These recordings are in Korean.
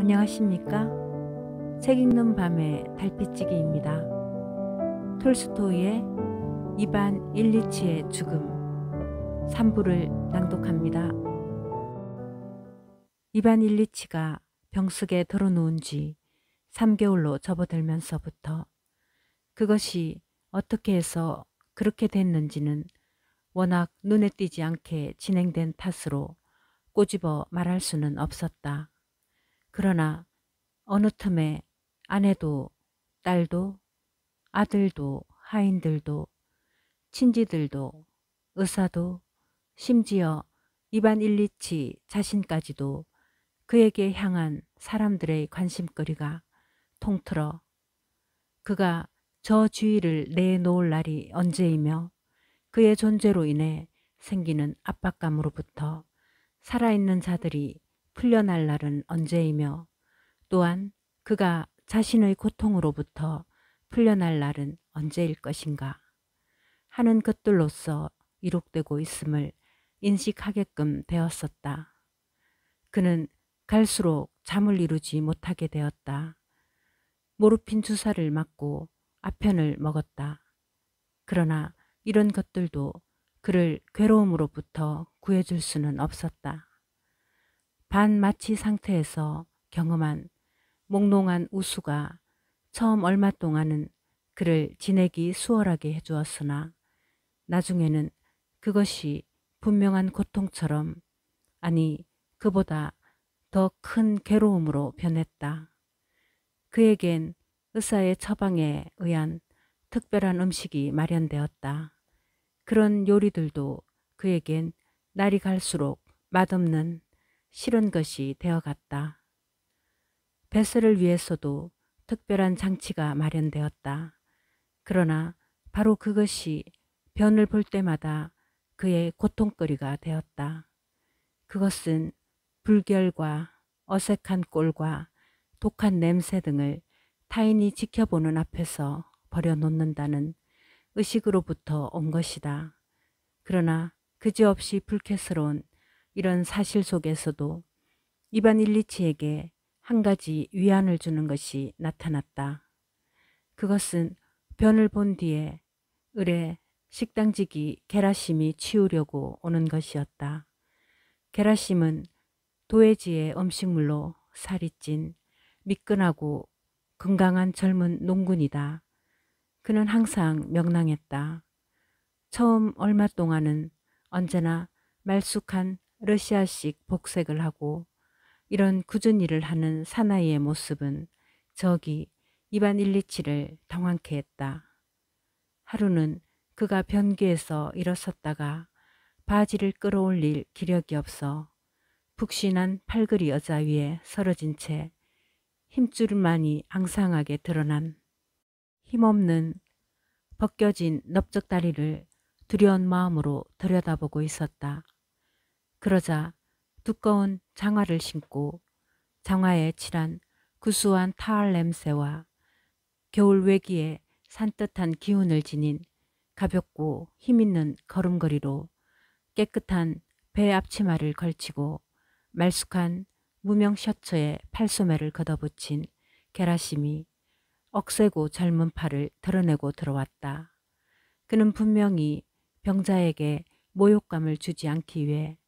안녕하십니까? 책 읽는 밤의 달빛지기입니다. 톨스토이의 이반 일리치의 죽음 3부를 낭독합니다. 이반 일리치가 병석에 들어누운 지 3개월로 접어들면서부터 그것이 어떻게 해서 그렇게 됐는지는 워낙 눈에 띄지 않게 진행된 탓으로 꼬집어 말할 수는 없었다. 그러나 어느 틈에 아내도 딸도 아들도 하인들도 친지들도 의사도 심지어 이반 일리치 자신까지도 그에게 향한 사람들의 관심거리가 통틀어 그가 저 주위를 내놓을 날이 언제이며 그의 존재로 인해 생기는 압박감으로부터 살아있는 자들이 풀려날 날은 언제이며 또한 그가 자신의 고통으로부터 풀려날 날은 언제일 것인가 하는 것들로서 이룩되고 있음을 인식하게끔 되었었다. 그는 갈수록 잠을 이루지 못하게 되었다. 모르핀 주사를 맞고 아편을 먹었다. 그러나 이런 것들도 그를 괴로움으로부터 구해줄 수는 없었다. 반마취 상태에서 경험한 몽롱한 우수가 처음 얼마 동안은 그를 지내기 수월하게 해주었으나 나중에는 그것이 분명한 고통처럼 아니 그보다 더 큰 괴로움으로 변했다. 그에겐 의사의 처방에 의한 특별한 음식이 마련되었다. 그런 요리들도 그에겐 날이 갈수록 맛없는 싫은 것이 되어갔다. 배설을 위해서도 특별한 장치가 마련되었다. 그러나 바로 그것이 변을 볼 때마다 그의 고통거리가 되었다. 그것은 불결과 어색한 꼴과 독한 냄새 등을 타인이 지켜보는 앞에서 버려놓는다는 의식으로부터 온 것이다. 그러나 그지없이 불쾌스러운 이런 사실 속에서도 이반 일리치에게 한 가지 위안을 주는 것이 나타났다. 그것은 변을 본 뒤에 을에 식당직이 게라심이 치우려고 오는 것이었다. 게라심은 도해지의 음식물로 살이 찐 미끈하고 건강한 젊은 농군이다. 그는 항상 명랑했다. 처음 얼마 동안은 언제나 말쑥한 러시아식 복색을 하고 이런 굳은 일을 하는 사나이의 모습은 저기 이반 일리치를 당황케 했다. 하루는 그가 변기에서 일어섰다가 바지를 끌어올릴 기력이 없어 푹신한 팔걸이 여자 위에 쓰러진 채 힘줄만이 앙상하게 드러난 힘없는 벗겨진 넓적다리를 두려운 마음으로 들여다보고 있었다. 그러자 두꺼운 장화를 신고 장화에 칠한 구수한 타알 냄새와 겨울 외기에 산뜻한 기운을 지닌 가볍고 힘있는 걸음걸이로 깨끗한 배 앞치마를 걸치고 말쑥한 무명 셔츠에 팔소매를 걷어붙인 게라심이 억세고 젊은 팔을 드러내고 들어왔다. 그는 분명히 병자에게 모욕감을 주지 않기 위해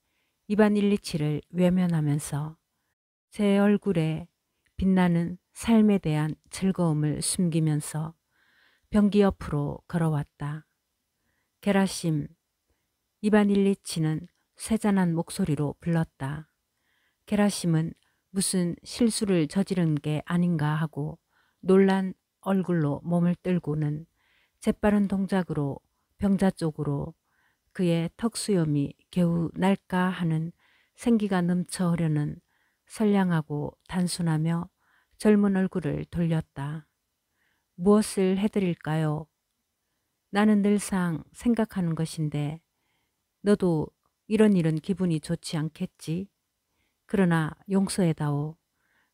이반 일리치를 외면하면서 제 얼굴에 빛나는 삶에 대한 즐거움을 숨기면서 병기 옆으로 걸어왔다. 게라심, 이반 일리치는 쇠잔한 목소리로 불렀다. 게라심은 무슨 실수를 저지른 게 아닌가 하고 놀란 얼굴로 몸을 떨고는 재빠른 동작으로 병자 쪽으로 그의 턱수염이 겨우 날까 하는 생기가 넘쳐 흐르는 선량하고 단순하며 젊은 얼굴을 돌렸다. 무엇을 해드릴까요? 나는 늘상 생각하는 것인데 너도 이런 일은 기분이 좋지 않겠지? 그러나 용서해다오.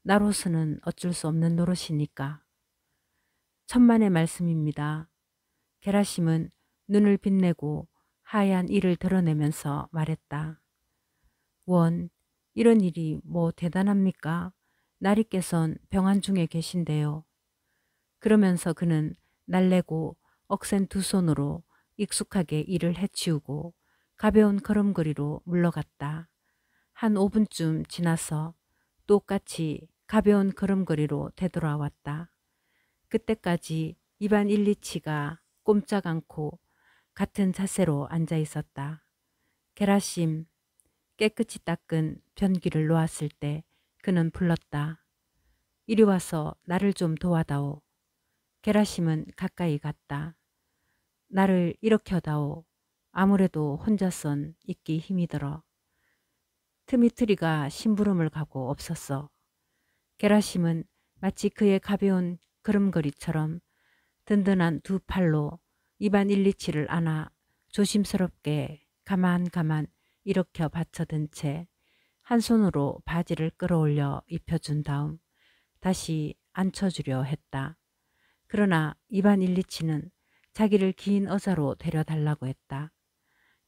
나로서는 어쩔 수 없는 노릇이니까. 천만의 말씀입니다. 게라심은 눈을 빛내고 하얀 이를 드러내면서 말했다. 원, 이런 일이 뭐 대단합니까? 나리께선 병환 중에 계신데요. 그러면서 그는 날래고 억센 두 손으로 익숙하게 이를 해치우고 가벼운 걸음걸이로 물러갔다. 한 5분쯤 지나서 똑같이 가벼운 걸음걸이로 되돌아왔다. 그때까지 이반 일리치가 꼼짝 않고 같은 자세로 앉아 있었다. 게라심, 깨끗이 닦은 변기를 놓았을 때 그는 불렀다. 이리 와서 나를 좀 도와다오. 게라심은 가까이 갔다. 나를 일으켜다오. 아무래도 혼자선 있기 힘이 들어. 트미트리가 심부름을 가고 없었어. 게라심은 마치 그의 가벼운 걸음걸이처럼 든든한 두 팔로 이반 일리치를 안아 조심스럽게 가만 일으켜 받쳐든 채 한 손으로 바지를 끌어올려 입혀준 다음 다시 앉혀주려 했다. 그러나 이반 일리치는 자기를 긴 의자로 데려달라고 했다.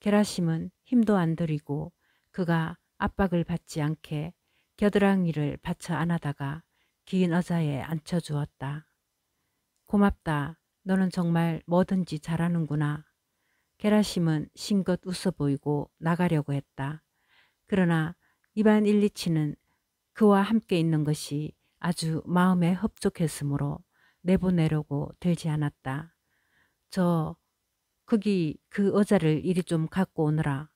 게라심은 힘도 안 들이고 그가 압박을 받지 않게 겨드랑이를 받쳐 안아다가 긴 의자에 앉혀주었다. 고맙다. 너는 정말 뭐든지 잘하는구나. 게라심은 싱긋 웃어 보이고 나가려고 했다. 그러나 이반 일리치는 그와 함께 있는 것이 아주 마음에 흡족했으므로 내보내려고 들지 않았다. 거기 그 의자를 이리 좀 갖고 오너라.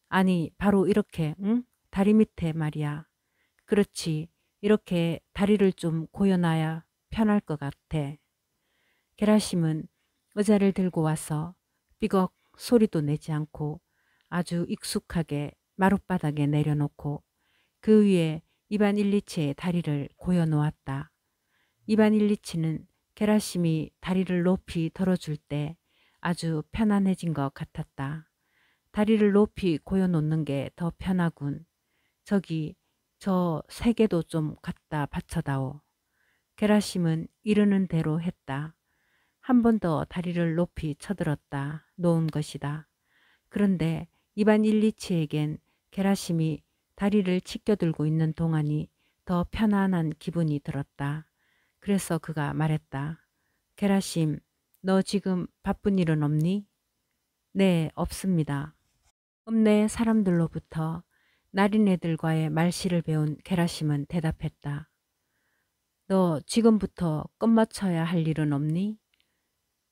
아니 바로 이렇게 응? 다리 밑에 말이야. 그렇지. 이렇게 다리를 좀 고여놔야 편할 것 같아. 게라심은 의자를 들고 와서 삐걱 소리도 내지 않고 아주 익숙하게 마룻바닥에 내려놓고 그 위에 이반 일리치의 다리를 고여 놓았다. 이반 일리치는 게라심이 다리를 높이 들어줄 때 아주 편안해진 것 같았다. 다리를 높이 고여 놓는 게 더 편하군. 저기 저 세 개도 좀 갖다 받쳐다오. 게라심은 이르는 대로 했다. 한 번 더 다리를 높이 쳐들었다 놓은 것이다. 그런데 이반 일리치에겐 게라심이 다리를 치켜들고 있는 동안이 더 편안한 기분이 들었다. 그래서 그가 말했다. 게라심, 너 지금 바쁜 일은 없니? 네, 없습니다. 읍내 사람들로부터 나린애들과의 말씨를 배운 게라심은 대답했다. 너 지금부터 끝마쳐야 할 일은 없니?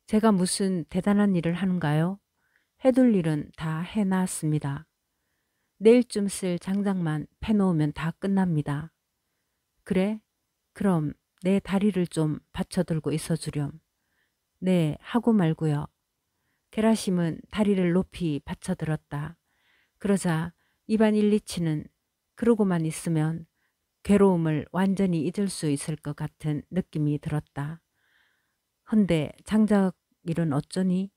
제가 무슨 대단한 일을 하는가요? 해둘 일은 다 해놨습니다. 내일쯤 쓸 장작만 패놓으면 다 끝납니다. 그래? 그럼 내 다리를 좀 받쳐들고 있어주렴. 네, 하고 말고요. 게라심은 다리를 높이 받쳐들었다. 그러자 이반 일리치는 그러고만 있으면 괴로움을 완전히 잊을 수 있을 것 같은 느낌이 들었다. 헌데 장작 일은 어쩌니?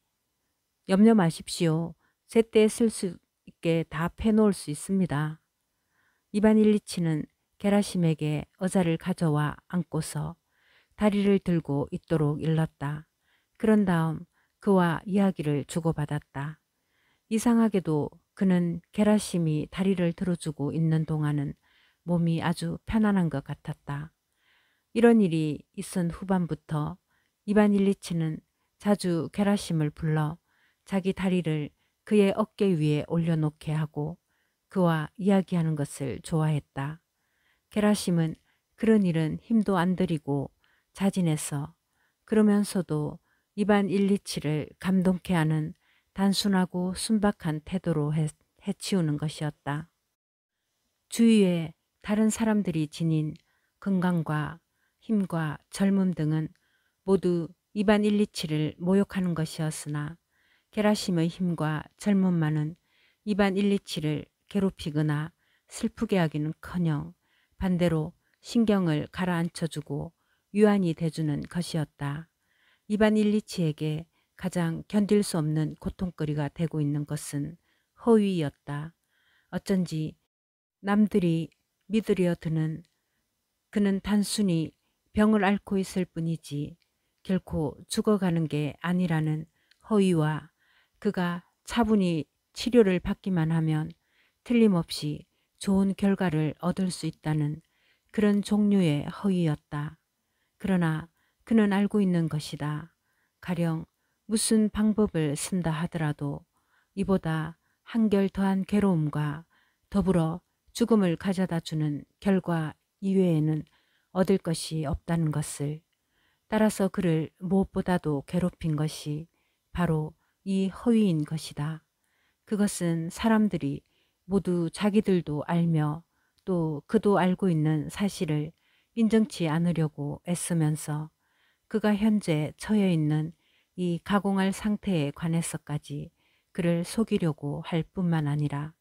염려 마십시오. 제때 쓸 수 있게 다 패놓을 수 있습니다. 이반 일리치는 게라심에게 의자를 가져와 안고서 다리를 들고 있도록 일렀다. 그런 다음 그와 이야기를 주고받았다. 이상하게도 그는 게라심이 다리를 들어주고 있는 동안은 몸이 아주 편안한 것 같았다. 이런 일이 있은 후반부터 이반 일리치는 자주 게라심을 불러 자기 다리를 그의 어깨 위에 올려놓게 하고 그와 이야기하는 것을 좋아했다. 게라심은 그런 일은 힘도 안 들이고 자진해서 그러면서도 이반 일리치를 감동케 하는 단순하고 순박한 태도로 해치우는 것이었다. 주위에 다른 사람들이 지닌 건강과 힘과 젊음 등은 모두 이반 일리치를 모욕하는 것이었으나 게라심의 힘과 젊음만은 이반 일리치를 괴롭히거나 슬프게 하기는커녕 반대로 신경을 가라앉혀주고 유안이 돼주는 것이었다. 이반 일리치에게 가장 견딜 수 없는 고통거리가 되고 있는 것은 허위였다. 어쩐지 남들이 믿으려 드는 그는 단순히 병을 앓고 있을 뿐이지 결코 죽어가는 게 아니라는 허위와 그가 차분히 치료를 받기만 하면 틀림없이 좋은 결과를 얻을 수 있다는 그런 종류의 허위였다. 그러나 그는 알고 있는 것이다. 가령 무슨 방법을 쓴다 하더라도 이보다 한결 더한 괴로움과 더불어 죽음을 가져다 주는 결과 이외에는 얻을 것이 없다는 것을. 따라서 그를 무엇보다도 괴롭힌 것이 바로 이 허위인 것이다. 그것은 사람들이 모두 자기들도 알며 또 그도 알고 있는 사실을 인정치 않으려고 애쓰면서 그가 현재 처해 있는 이 가공할 상태에 관해서까지 그를 속이려고 할 뿐만 아니라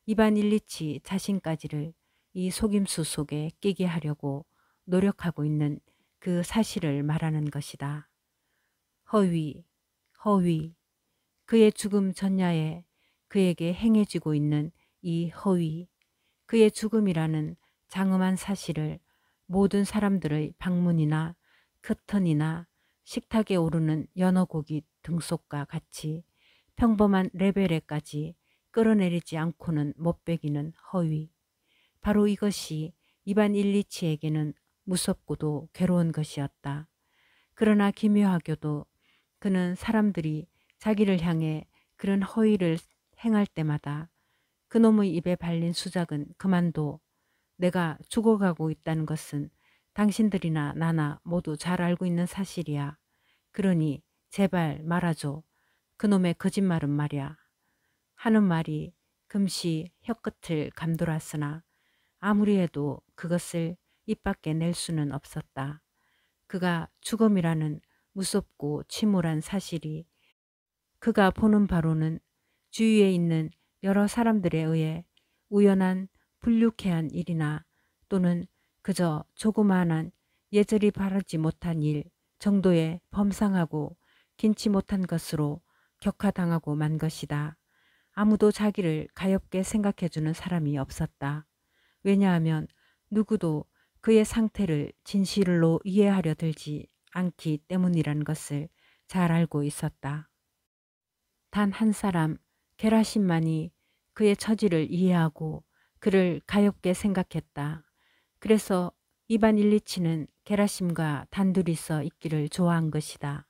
이반 일리치 자신까지를 이 속임수 속에 끼게 하려고 노력하고 있는 그 사실을 말하는 것이다. 허위, 허위, 그의 죽음 전야에 그에게 행해지고 있는 이 허위, 그의 죽음이라는 장엄한 사실을 모든 사람들의 방문이나 커튼이나 식탁에 오르는 연어고기 등속과 같이 평범한 레벨에까지 끌어내리지 않고는 못 베기는 허위. 바로 이것이 이반 일리치에게는 무섭고도 괴로운 것이었다. 그러나 기묘하게도 그는 사람들이 자기를 향해 그런 허위를 행할 때마다 그놈의 입에 발린 수작은 그만둬. 내가 죽어가고 있다는 것은 당신들이나 나나 모두 잘 알고 있는 사실이야. 그러니 제발 말아줘. 그놈의 거짓말은 말이야. 하는 말이 금시 혀끝을 감돌았으나 아무리 해도 그것을 입 밖에 낼 수는 없었다. 그가 죽음이라는 무섭고 침울한 사실이 그가 보는 바로는 주위에 있는 여러 사람들에 의해 우연한 불유쾌한 일이나 또는 그저 조그마한 예절이 바르지 못한 일 정도의 범상하고 긴치 못한 것으로 격하당하고 만 것이다. 아무도 자기를 가엾게 생각해주는 사람이 없었다. 왜냐하면 누구도 그의 상태를 진실로 이해하려 들지 않기 때문이라는 것을 잘 알고 있었다. 단 한 사람 게라심만이 그의 처지를 이해하고 그를 가엾게 생각했다. 그래서 이반 일리치는 게라심과 단둘이서 있기를 좋아한 것이다.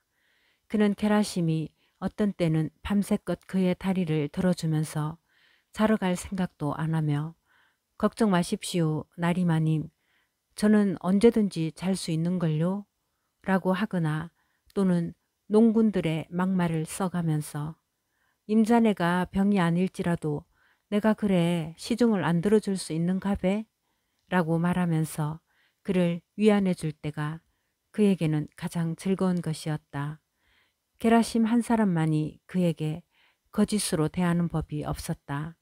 그는 게라심이 어떤 때는 밤새껏 그의 다리를 들어주면서 자러 갈 생각도 안 하며 걱정 마십시오, 나리마님. 저는 언제든지 잘 수 있는걸요? 라고 하거나 또는 농군들의 막말을 써가면서 임자네가 병이 아닐지라도 내가 그래 시중을 안 들어줄 수 있는가배? 라고 말하면서 그를 위안해 줄 때가 그에게는 가장 즐거운 것이었다. 게라심 한 사람만이 그에게 거짓으로 대하는 법이 없었다.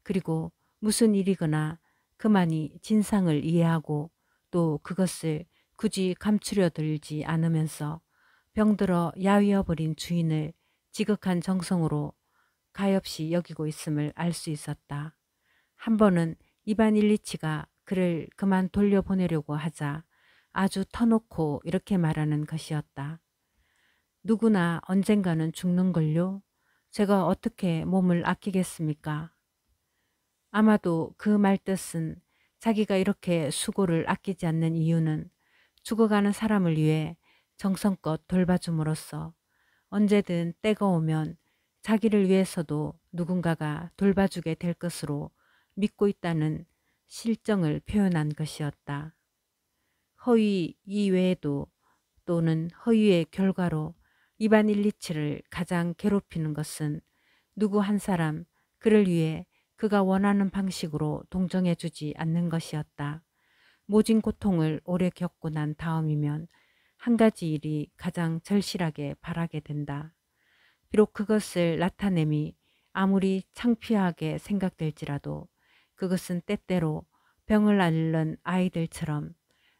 그리고 무슨 일이거나 그만이 진상을 이해하고 또 그것을 굳이 감추려 들지 않으면서 병들어 야위어 버린 주인을 지극한 정성으로 가엾이 여기고 있음을 알 수 있었다. 한 번은 이반 일리치가 그를 그만 돌려보내려고 하자 아주 터놓고 이렇게 말하는 것이었다. 누구나 언젠가는 죽는걸요? 제가 어떻게 몸을 아끼겠습니까? 아마도 그 말뜻은 자기가 이렇게 수고를 아끼지 않는 이유는 죽어가는 사람을 위해 정성껏 돌봐줌으로써 언제든 때가 오면 자기를 위해서도 누군가가 돌봐주게 될 것으로 믿고 있다는 실정을 표현한 것이었다. 허위 이외에도 또는 허위의 결과로 이반 일리치를 가장 괴롭히는 것은 누구 한 사람 그를 위해 그가 원하는 방식으로 동정해 주지 않는 것이었다. 모진 고통을 오래 겪고 난 다음이면 한 가지 일이 가장 절실하게 바라게 된다. 비록 그것을 나타냄이 아무리 창피하게 생각될지라도 그것은 때때로 병을 앓는 아이들처럼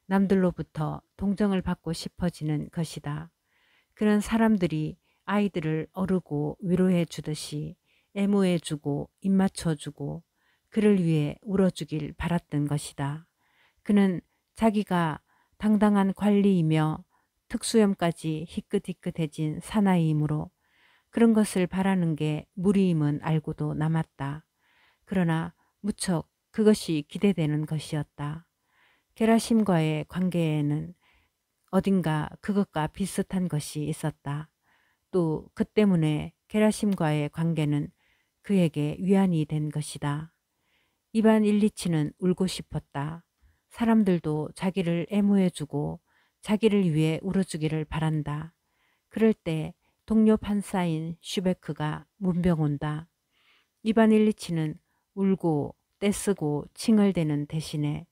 남들로부터 동정을 받고 싶어지는 것이다. 그런 사람들이 아이들을 어르고 위로해 주듯이 애무해 주고 입맞춰 주고 그를 위해 울어주길 바랐던 것이다. 그는 자기가 당당한 관리이며 특수염까지 희끗희끗해진 사나이이므로 그런 것을 바라는 게 무리임은 알고도 남았다. 그러나 무척 그것이 기대되는 것이었다. 게라심과의 관계에는 어딘가 그것과 비슷한 것이 있었다. 또 그 때문에 게라심과의 관계는 그에게 위안이 된 것이다. 이반 일리치는 울고 싶었다. 사람들도 자기를 애무해주고 자기를 위해 울어주기를 바란다. 그럴 때 동료 판사인 슈베크가 문병 온다. 이반 일리치는 울고 떼쓰고 칭얼대는 대신에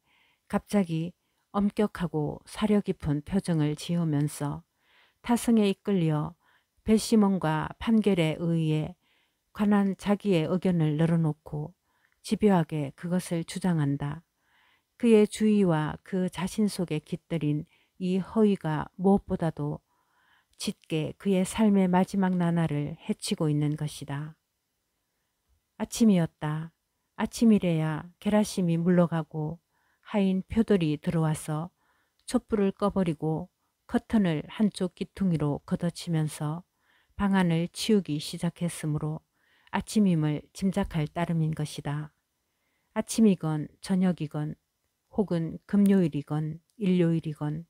갑자기 엄격하고 사려 깊은 표정을 지으면서 타성에 이끌려 배심원과 판결에 의해 관한 자기의 의견을 늘어놓고 집요하게 그것을 주장한다. 그의 주의와 그 자신 속에 깃들인 이 허위가 무엇보다도 짙게 그의 삶의 마지막 나날을 해치고 있는 것이다. 아침이었다. 아침이래야 게라심이 물러가고 하인 표들이 들어와서 촛불을 꺼버리고 커튼을 한쪽 귀퉁이로 걷어치면서 방안을 치우기 시작했으므로 아침임을 짐작할 따름인 것이다. 아침이건 저녁이건 혹은 금요일이건 일요일이건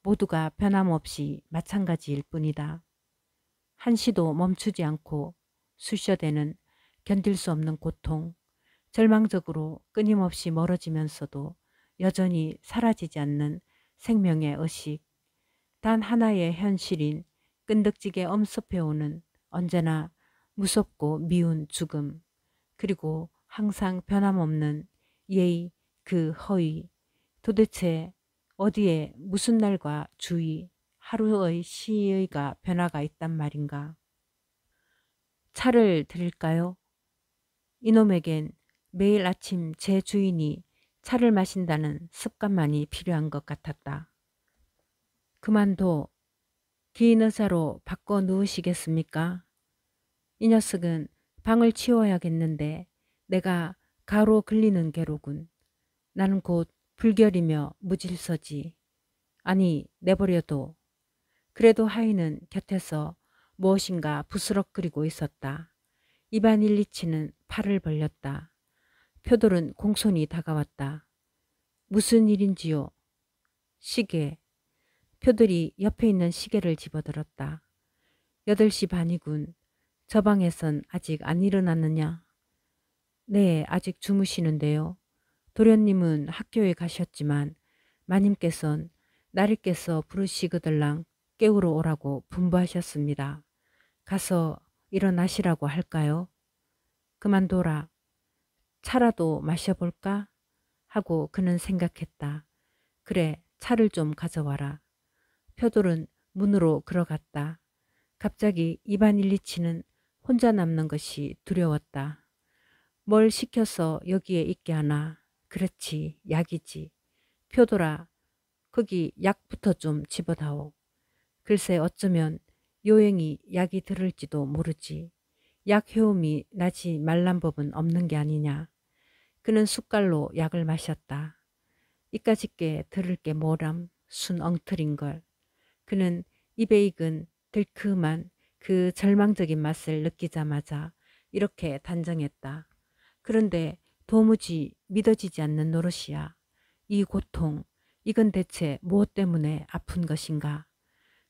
모두가 변함없이 마찬가지일 뿐이다. 한시도 멈추지 않고 쑤셔대는 견딜 수 없는 고통, 절망적으로 끊임없이 멀어지면서도 여전히 사라지지 않는 생명의 의식, 단 하나의 현실인 끈덕지게 엄습해오는 언제나 무섭고 미운 죽음, 그리고 항상 변함없는 예의, 그 허위, 도대체 어디에 무슨 날과 주의, 하루의 시의가 변화가 있단 말인가. 차를 드릴까요? 이놈에겐 매일 아침 제 주인이 차를 마신다는 습관만이 필요한 것 같았다. 그만둬. 긴 의자로 바꿔 누우시겠습니까? 이 녀석은 방을 치워야겠는데 내가 가로 글리는 게로군. 나는 곧 불결이며 무질서지. 아니 내버려둬. 그래도 하인은 곁에서 무엇인가 부스럭거리고 있었다. 이반 일리치는 팔을 벌렸다. 표돌은 공손히 다가왔다. 무슨 일인지요? 시계. 표들이 옆에 있는 시계를 집어들었다. 8시 반이군. 저 방에선 아직 안 일어났느냐? 네, 아직 주무시는데요. 도련님은 학교에 가셨지만 마님께선 나리께서 부르시거들랑 깨우러 오라고 분부하셨습니다. 가서 일어나시라고 할까요? 그만둬라. 차라도 마셔볼까? 하고 그는 생각했다. 그래, 차를 좀 가져와라. 표돌은 문으로 걸어갔다. 갑자기 이반 일리치는 혼자 남는 것이 두려웠다. 뭘 시켜서 여기에 있게 하나. 그렇지, 약이지. 표돌아, 거기 약부터 좀 집어다오. 글쎄 어쩌면 요행이 약이 들을지도 모르지. 약 효험이 나지 말란 법은 없는 게 아니냐. 그는 숟갈로 약을 마셨다. 이까짓게 들을 게 뭐람, 순 엉터린걸. 그는 입에 익은 들큼한 그 절망적인 맛을 느끼자마자 이렇게 단정했다. 그런데 도무지 믿어지지 않는 노릇이야. 이 고통, 이건 대체 무엇 때문에 아픈 것인가?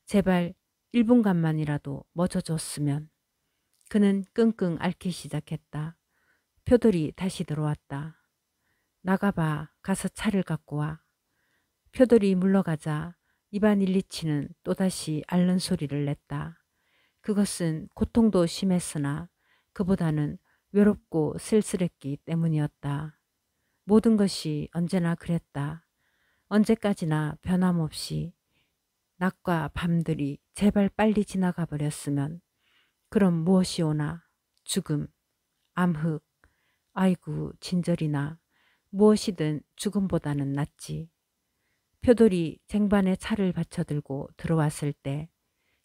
제발 1분간만이라도 멎어줬으면. 그는 끙끙 앓기 시작했다. 표돌이 다시 들어왔다. 나가봐. 가서 차를 갖고 와. 표돌이 물러가자 이반 일리치는 또다시 앓는 소리를 냈다. 그것은 고통도 심했으나 그보다는 외롭고 쓸쓸했기 때문이었다. 모든 것이 언제나 그랬다. 언제까지나 변함없이 낮과 밤들이 제발 빨리 지나가 버렸으면 그럼 무엇이 오나? 죽음, 암흑, 아이고 진저리나 무엇이든 죽음보다는 낫지. 표돌이 쟁반에 차를 받쳐들고 들어왔을 때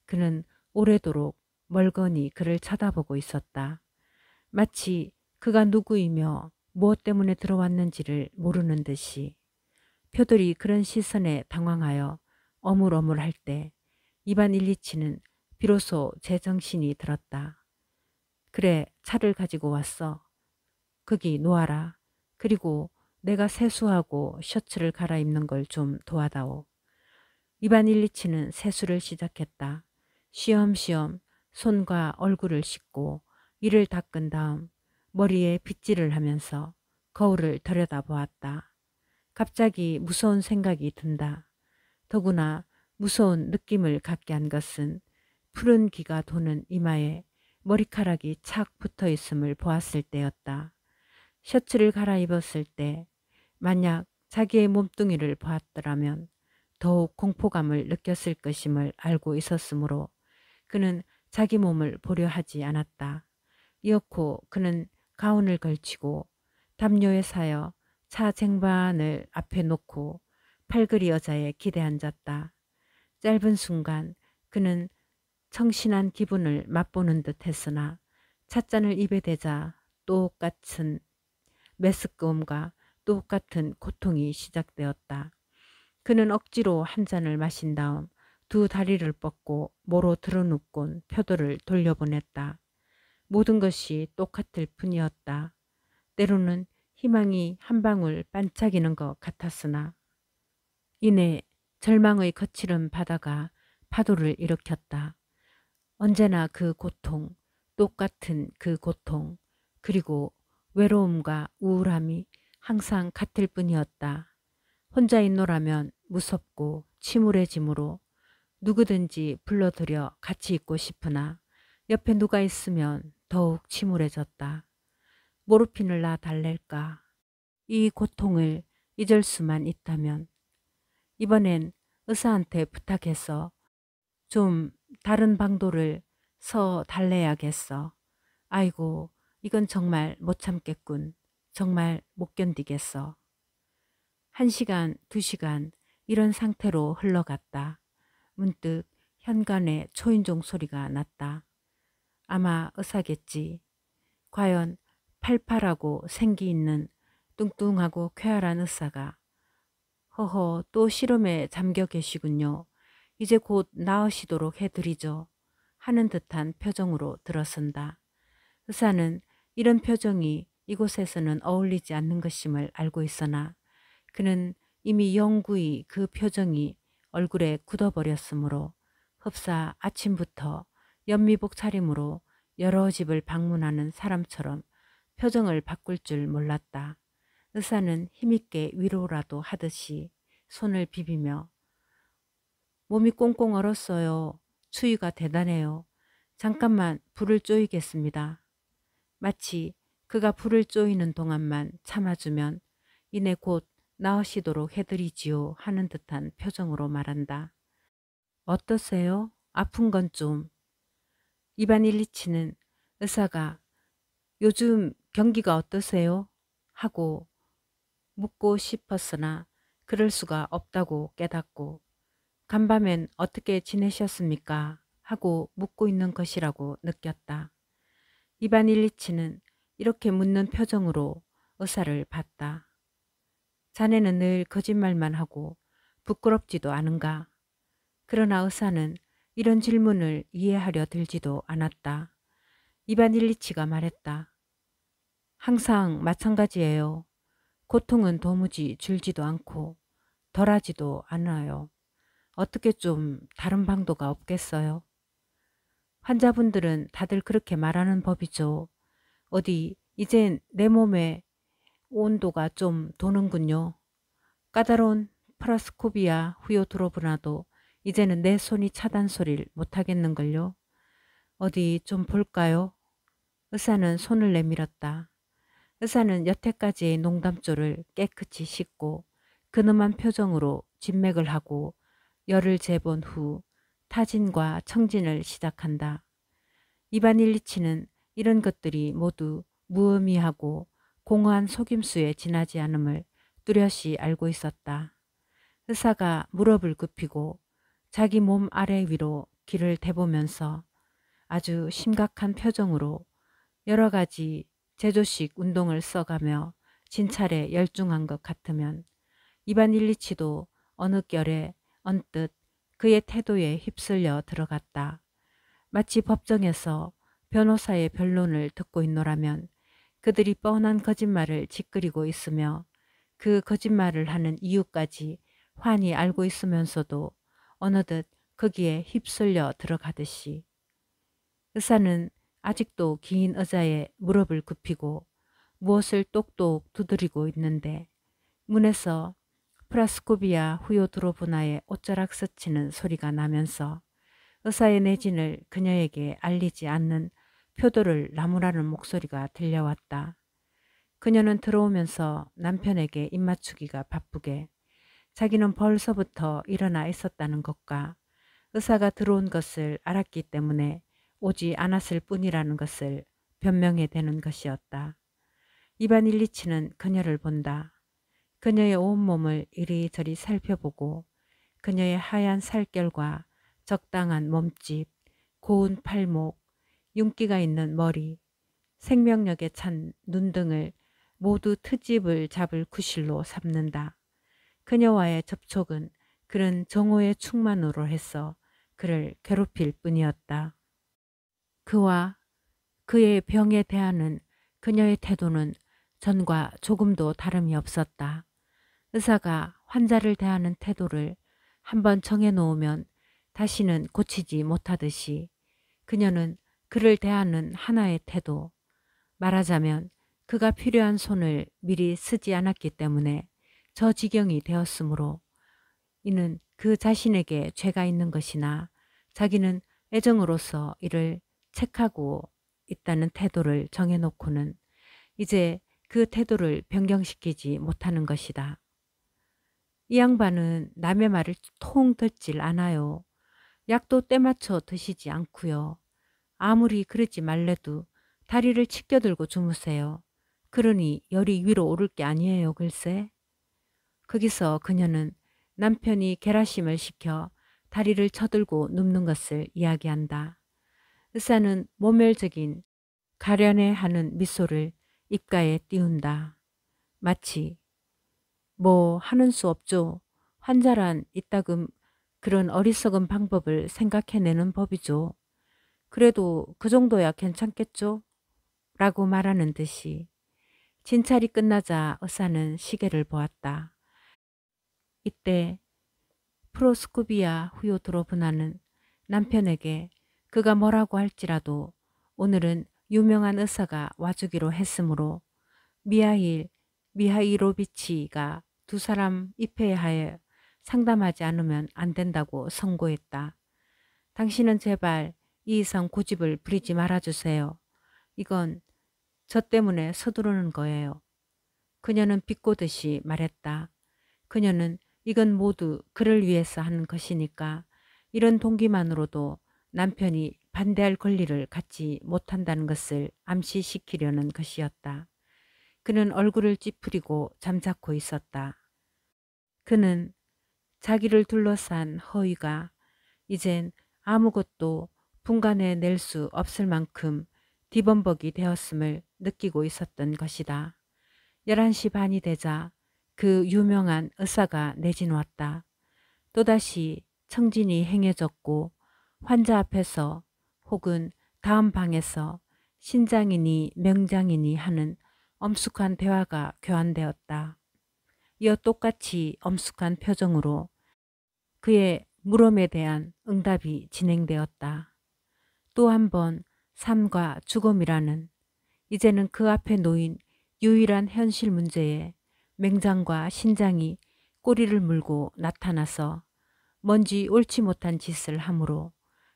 그는 오래도록 멀거니 그를 쳐다보고 있었다. 마치 그가 누구이며 무엇 때문에 들어왔는지를 모르는 듯이. 표돌이 그런 시선에 당황하여 어물어물할 때 이반 일리치는 비로소 제정신이 들었다. 그래, 차를 가지고 왔어. 거기 놓아라. 그리고 내가 세수하고 셔츠를 갈아입는 걸 좀 도와다오. 이반 일리치는 세수를 시작했다. 쉬엄쉬엄 손과 얼굴을 씻고 이를 닦은 다음 머리에 빗질을 하면서 거울을 들여다보았다. 갑자기 무서운 생각이 든다. 더구나 무서운 느낌을 갖게 한 것은 푸른 기가 도는 이마에 머리카락이 착 붙어 있음을 보았을 때였다. 셔츠를 갈아입었을 때 만약 자기의 몸뚱이를 보았더라면 더욱 공포감을 느꼈을 것임을 알고 있었으므로 그는 자기 몸을 보려 하지 않았다. 이어코 그는 가운을 걸치고 담요에 사여 차 쟁반을 앞에 놓고 팔걸이 여자에 기대 앉았다. 짧은 순간 그는 청신한 기분을 맛보는 듯 했으나 찻잔을 입에 대자 똑같은 메스꺼움과 똑같은 고통이 시작되었다. 그는 억지로 한 잔을 마신 다음 두 다리를 뻗고 모로 드러눕곤 표도를 돌려보냈다. 모든 것이 똑같을 뿐이었다. 때로는 희망이 한 방울 반짝이는 것 같았으나 이내 절망의 거칠은 바다가 파도를 일으켰다. 언제나 그 고통, 똑같은 그 고통, 그리고 외로움과 우울함이 항상 같을 뿐이었다. 혼자 있노라면 무섭고 침울해지므로 누구든지 불러들여 같이 있고 싶으나 옆에 누가 있으면 더욱 침울해졌다. 모르핀을 나 달랠까? 이 고통을 잊을 수만 있다면 이번엔 의사한테 부탁해서 좀 다른 방도를 서 달래야겠어. 아이고, 이건 정말 못 참겠군. 정말 못 견디겠어. 1시간, 2시간 이런 상태로 흘러갔다. 문득 현관에 초인종 소리가 났다. 아마 의사겠지. 과연 팔팔하고 생기 있는 뚱뚱하고 쾌활한 의사가 허허 또 시름에 잠겨 계시군요. 이제 곧 나으시도록 해드리죠. 하는 듯한 표정으로 들어선다. 의사는 이런 표정이 이곳에서는 어울리지 않는 것임을 알고 있으나 그는 이미 영구히 그 표정이 얼굴에 굳어버렸으므로 흡사 아침부터 연미복 차림으로 여러 집을 방문하는 사람처럼 표정을 바꿀 줄 몰랐다. 의사는 힘있게 위로라도 하듯이 손을 비비며 몸이 꽁꽁 얼었어요. 추위가 대단해요. 잠깐만 불을 쪼이겠습니다. 마치 그가 불을 쪼이는 동안만 참아주면 이내 곧 나으시도록 해드리지요 하는 듯한 표정으로 말한다. 어떠세요? 아픈 건 좀. 이반 일리치는 의사가 요즘 경기가 어떠세요? 하고 묻고 싶었으나 그럴 수가 없다고 깨닫고 간밤엔 어떻게 지내셨습니까? 하고 묻고 있는 것이라고 느꼈다. 이반 일리치는 이렇게 묻는 표정으로 의사를 봤다. 자네는 늘 거짓말만 하고 부끄럽지도 않은가? 그러나 의사는 이런 질문을 이해하려 들지도 않았다. 이반 일리치가 말했다. 항상 마찬가지예요. 고통은 도무지 줄지도 않고 덜하지도 않아요. 어떻게 좀 다른 방도가 없겠어요? 환자분들은 다들 그렇게 말하는 법이죠. 어디 이젠 내 몸에 온도가 좀 도는군요. 까다로운 프라스코비아 후요드로브나도 이제는 내 손이 차단 소리를 못하겠는걸요. 어디 좀 볼까요? 의사는 손을 내밀었다. 의사는 여태까지의 농담조를 깨끗이 씻고 근엄한 표정으로 진맥을 하고 열을 재본 후 타진과 청진을 시작한다. 이반 일리치는 이런 것들이 모두 무의미하고 공허한 속임수에 지나지 않음을 뚜렷이 알고 있었다. 의사가 무릎을 굽히고 자기 몸 아래 위로 귀를 대보면서 아주 심각한 표정으로 여러 가지 제조식 운동을 써가며 진찰에 열중한 것 같으면 이반 일리치도 어느 결에 언뜻 그의 태도에 휩쓸려 들어갔다. 마치 법정에서 변호사의 변론을 듣고 있노라면 그들이 뻔한 거짓말을 짓그리고 있으며 그 거짓말을 하는 이유까지 환히 알고 있으면서도 어느덧 거기에 휩쓸려 들어가듯이. 의사는 아직도 긴 의자에 무릎을 굽히고 무엇을 똑똑 두드리고 있는데 문에서 프라스코비아 후요드로브나의 옷자락 스치는 소리가 나면서 의사의 내진을 그녀에게 알리지 않는 표도를 나무라는 목소리가 들려왔다. 그녀는 들어오면서 남편에게 입맞추기가 바쁘게 자기는 벌써부터 일어나 있었다는 것과 의사가 들어온 것을 알았기 때문에 오지 않았을 뿐이라는 것을 변명해 대는 것이었다. 이반 일리치는 그녀를 본다. 그녀의 온몸을 이리저리 살펴보고 그녀의 하얀 살결과 적당한 몸집, 고운 팔목, 윤기가 있는 머리, 생명력에 찬 눈 등을 모두 트집을 잡을 구실로 삼는다. 그녀와의 접촉은 그런 정오의 충만으로 해서 그를 괴롭힐 뿐이었다. 그와 그의 병에 대하는 그녀의 태도는 전과 조금도 다름이 없었다. 의사가 환자를 대하는 태도를 한번 정해놓으면 다시는 고치지 못하듯이 그녀는 그를 대하는 하나의 태도, 말하자면 그가 필요한 손을 미리 쓰지 않았기 때문에 저 지경이 되었으므로 이는 그 자신에게 죄가 있는 것이나 자기는 애정으로서 이를 책하고 있다는 태도를 정해놓고는 이제 그 태도를 변경시키지 못하는 것이다. 이 양반은 남의 말을 통 듣질 않아요. 약도 때맞춰 드시지 않고요. 아무리 그러지 말래도 다리를 치켜들고 주무세요. 그러니 열이 위로 오를 게 아니에요, 글쎄. 거기서 그녀는 남편이 게라심을 시켜 다리를 쳐들고 눕는 것을 이야기한다. 의사는 모멸적인 가련해하는 미소를 입가에 띄운다. 마치 뭐 하는 수 없죠. 환자란 이따금 그런 어리석은 방법을 생각해내는 법이죠. 그래도 그 정도야 괜찮겠죠? 라고 말하는 듯이. 진찰이 끝나자 의사는 시계를 보았다. 이때 프로스코비아 후요드로브나는 남편에게 그가 뭐라고 할지라도 오늘은 유명한 의사가 와주기로 했으므로 미하이로비치가 두 사람 입회하여 상담하지 않으면 안 된다고 선고했다. 당신은 제발 이 이상 고집을 부리지 말아주세요. 이건 저 때문에 서두르는 거예요. 그녀는 비꼬듯이 말했다. 그녀는 이건 모두 그를 위해서 하는 것이니까 이런 동기만으로도 남편이 반대할 권리를 갖지 못한다는 것을 암시시키려는 것이었다. 그는 얼굴을 찌푸리고 잠자코 있었다. 그는 자기를 둘러싼 허위가 이젠 아무것도 분간해 낼 수 없을 만큼 뒤범벅이 되었음을 느끼고 있었던 것이다. 11시 반이 되자 그 유명한 의사가 내진왔다. 또다시 청진이 행해졌고 환자 앞에서 혹은 다음 방에서 신장이니 명장이니 하는 엄숙한 대화가 교환되었다. 이어 똑같이 엄숙한 표정으로 그의 물음에 대한 응답이 진행되었다. 또 한 번 삶과 죽음이라는 이제는 그 앞에 놓인 유일한 현실 문제에 맹장과 신장이 꼬리를 물고 나타나서 뭔지 옳지 못한 짓을 하므로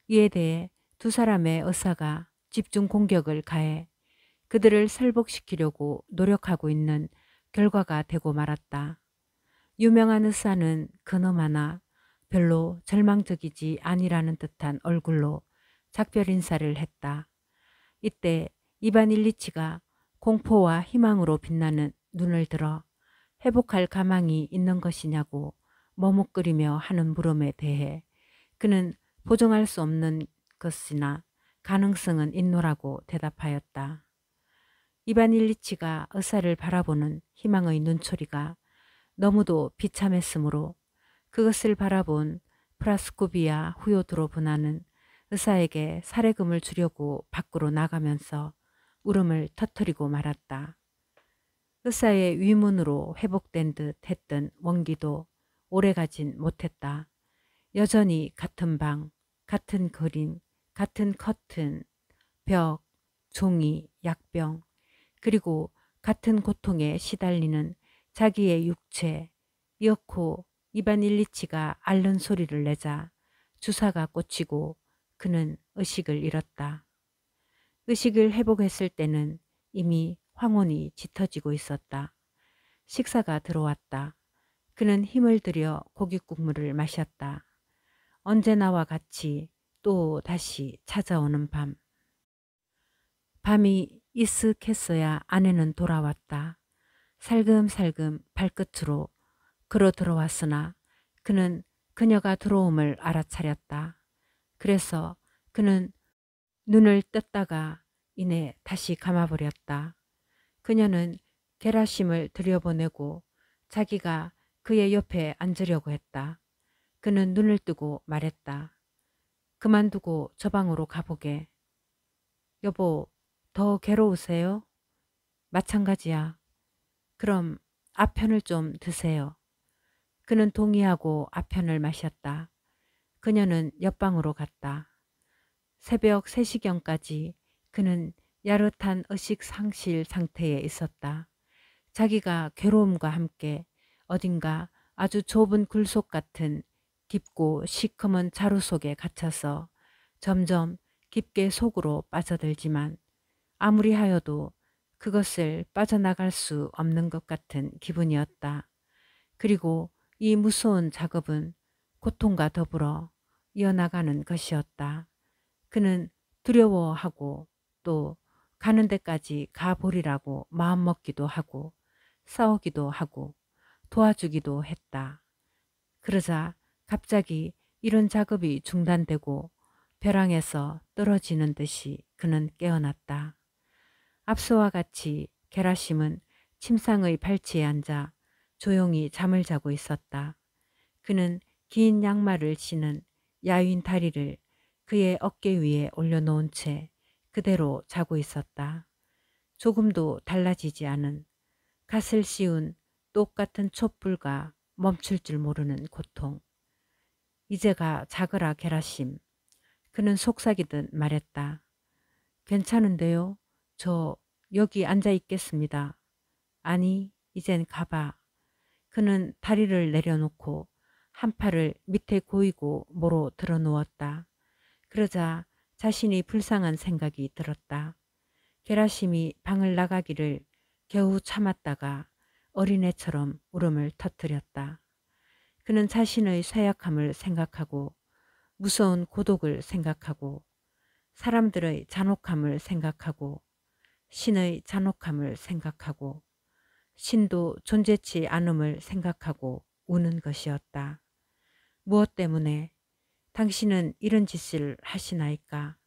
이에 대해 두 사람의 의사가 집중 공격을 가해 그들을 설복시키려고 노력하고 있는 결과가 되고 말았다. 유명한 의사는 그놈 하나 별로 절망적이지 아니라는 듯한 얼굴로 작별 인사를 했다. 이때 이반 일리치가 공포와 희망으로 빛나는 눈을 들어 회복할 가망이 있는 것이냐고 머뭇거리며 하는 물음에 대해 그는 보정할 수 없는 것이나 가능성은 있노라고 대답하였다. 이반 일리치가 의사를 바라보는 희망의 눈초리가 너무도 비참했으므로 그것을 바라본 프라스코비아 후요드로브나는 의사에게 사례금을 주려고 밖으로 나가면서 울음을 터뜨리고 말았다. 의사의 위문으로 회복된 듯 했던 원기도 오래가진 못했다. 여전히 같은 방, 같은 그림, 같은 커튼, 벽, 종이, 약병, 그리고 같은 고통에 시달리는 자기의 육체. 이어코 이반 일리치가 앓는 소리를 내자 주사가 꽂히고 그는 의식을 잃었다. 의식을 회복했을 때는 이미 황혼이 짙어지고 있었다. 식사가 들어왔다. 그는 힘을 들여 고깃 국물을 마셨다. 언제나와 같이 또 다시 찾아오는 밤. 밤이 이쓱했어야 아내는 돌아왔다. 살금살금 발끝으로 걸어 들어왔으나 그는 그녀가 들어옴을 알아차렸다. 그래서 그는 눈을 떴다가 이내 다시 감아버렸다. 그녀는 게라심을 들여보내고 자기가 그의 옆에 앉으려고 했다. 그는 눈을 뜨고 말했다. 그만두고 저 방으로 가보게. 여보, 더 괴로우세요? 마찬가지야. 그럼 아편을 좀 드세요. 그는 동의하고 아편을 마셨다. 그녀는 옆방으로 갔다. 새벽 3시경까지 그는 야릇한 의식 상실 상태에 있었다. 자기가 괴로움과 함께 어딘가 아주 좁은 굴속 같은 깊고 시커먼 자루 속에 갇혀서 점점 깊게 속으로 빠져들지만 아무리 하여도 그것을 빠져나갈 수 없는 것 같은 기분이었다. 그리고 이 무서운 작업은 고통과 더불어 이어나가는 것이었다. 그는 두려워하고 또 가는 데까지 가보리라고 마음먹기도 하고 싸우기도 하고 도와주기도 했다. 그러자 갑자기 이런 작업이 중단되고 벼랑에서 떨어지는 듯이 그는 깨어났다. 앞서와 같이 게라심은 침상의 발치에 앉아 조용히 잠을 자고 있었다. 그는 긴 양말을 신은 야윈 다리를 그의 어깨 위에 올려놓은 채 그대로 자고 있었다. 조금도 달라지지 않은 갓을 씌운 똑같은 촛불과 멈출 줄 모르는 고통. 이제가 자거라 게라심. 그는 속삭이듯 말했다. 괜찮은데요? 저 여기 앉아 있겠습니다. 아니, 이젠 가봐. 그는 다리를 내려놓고 한 팔을 밑에 고이고 모로 들어누웠다. 그러자 자신이 불쌍한 생각이 들었다. 게라심이 방을 나가기를 겨우 참았다가 어린애처럼 울음을 터뜨렸다. 그는 자신의 쇠약함을 생각하고 무서운 고독을 생각하고 사람들의 잔혹함을 생각하고 신의 잔혹함을 생각하고 신도 존재치 않음을 생각하고 우는 것이었다. 무엇 때문에 당신은 이런 짓을 하시나이까?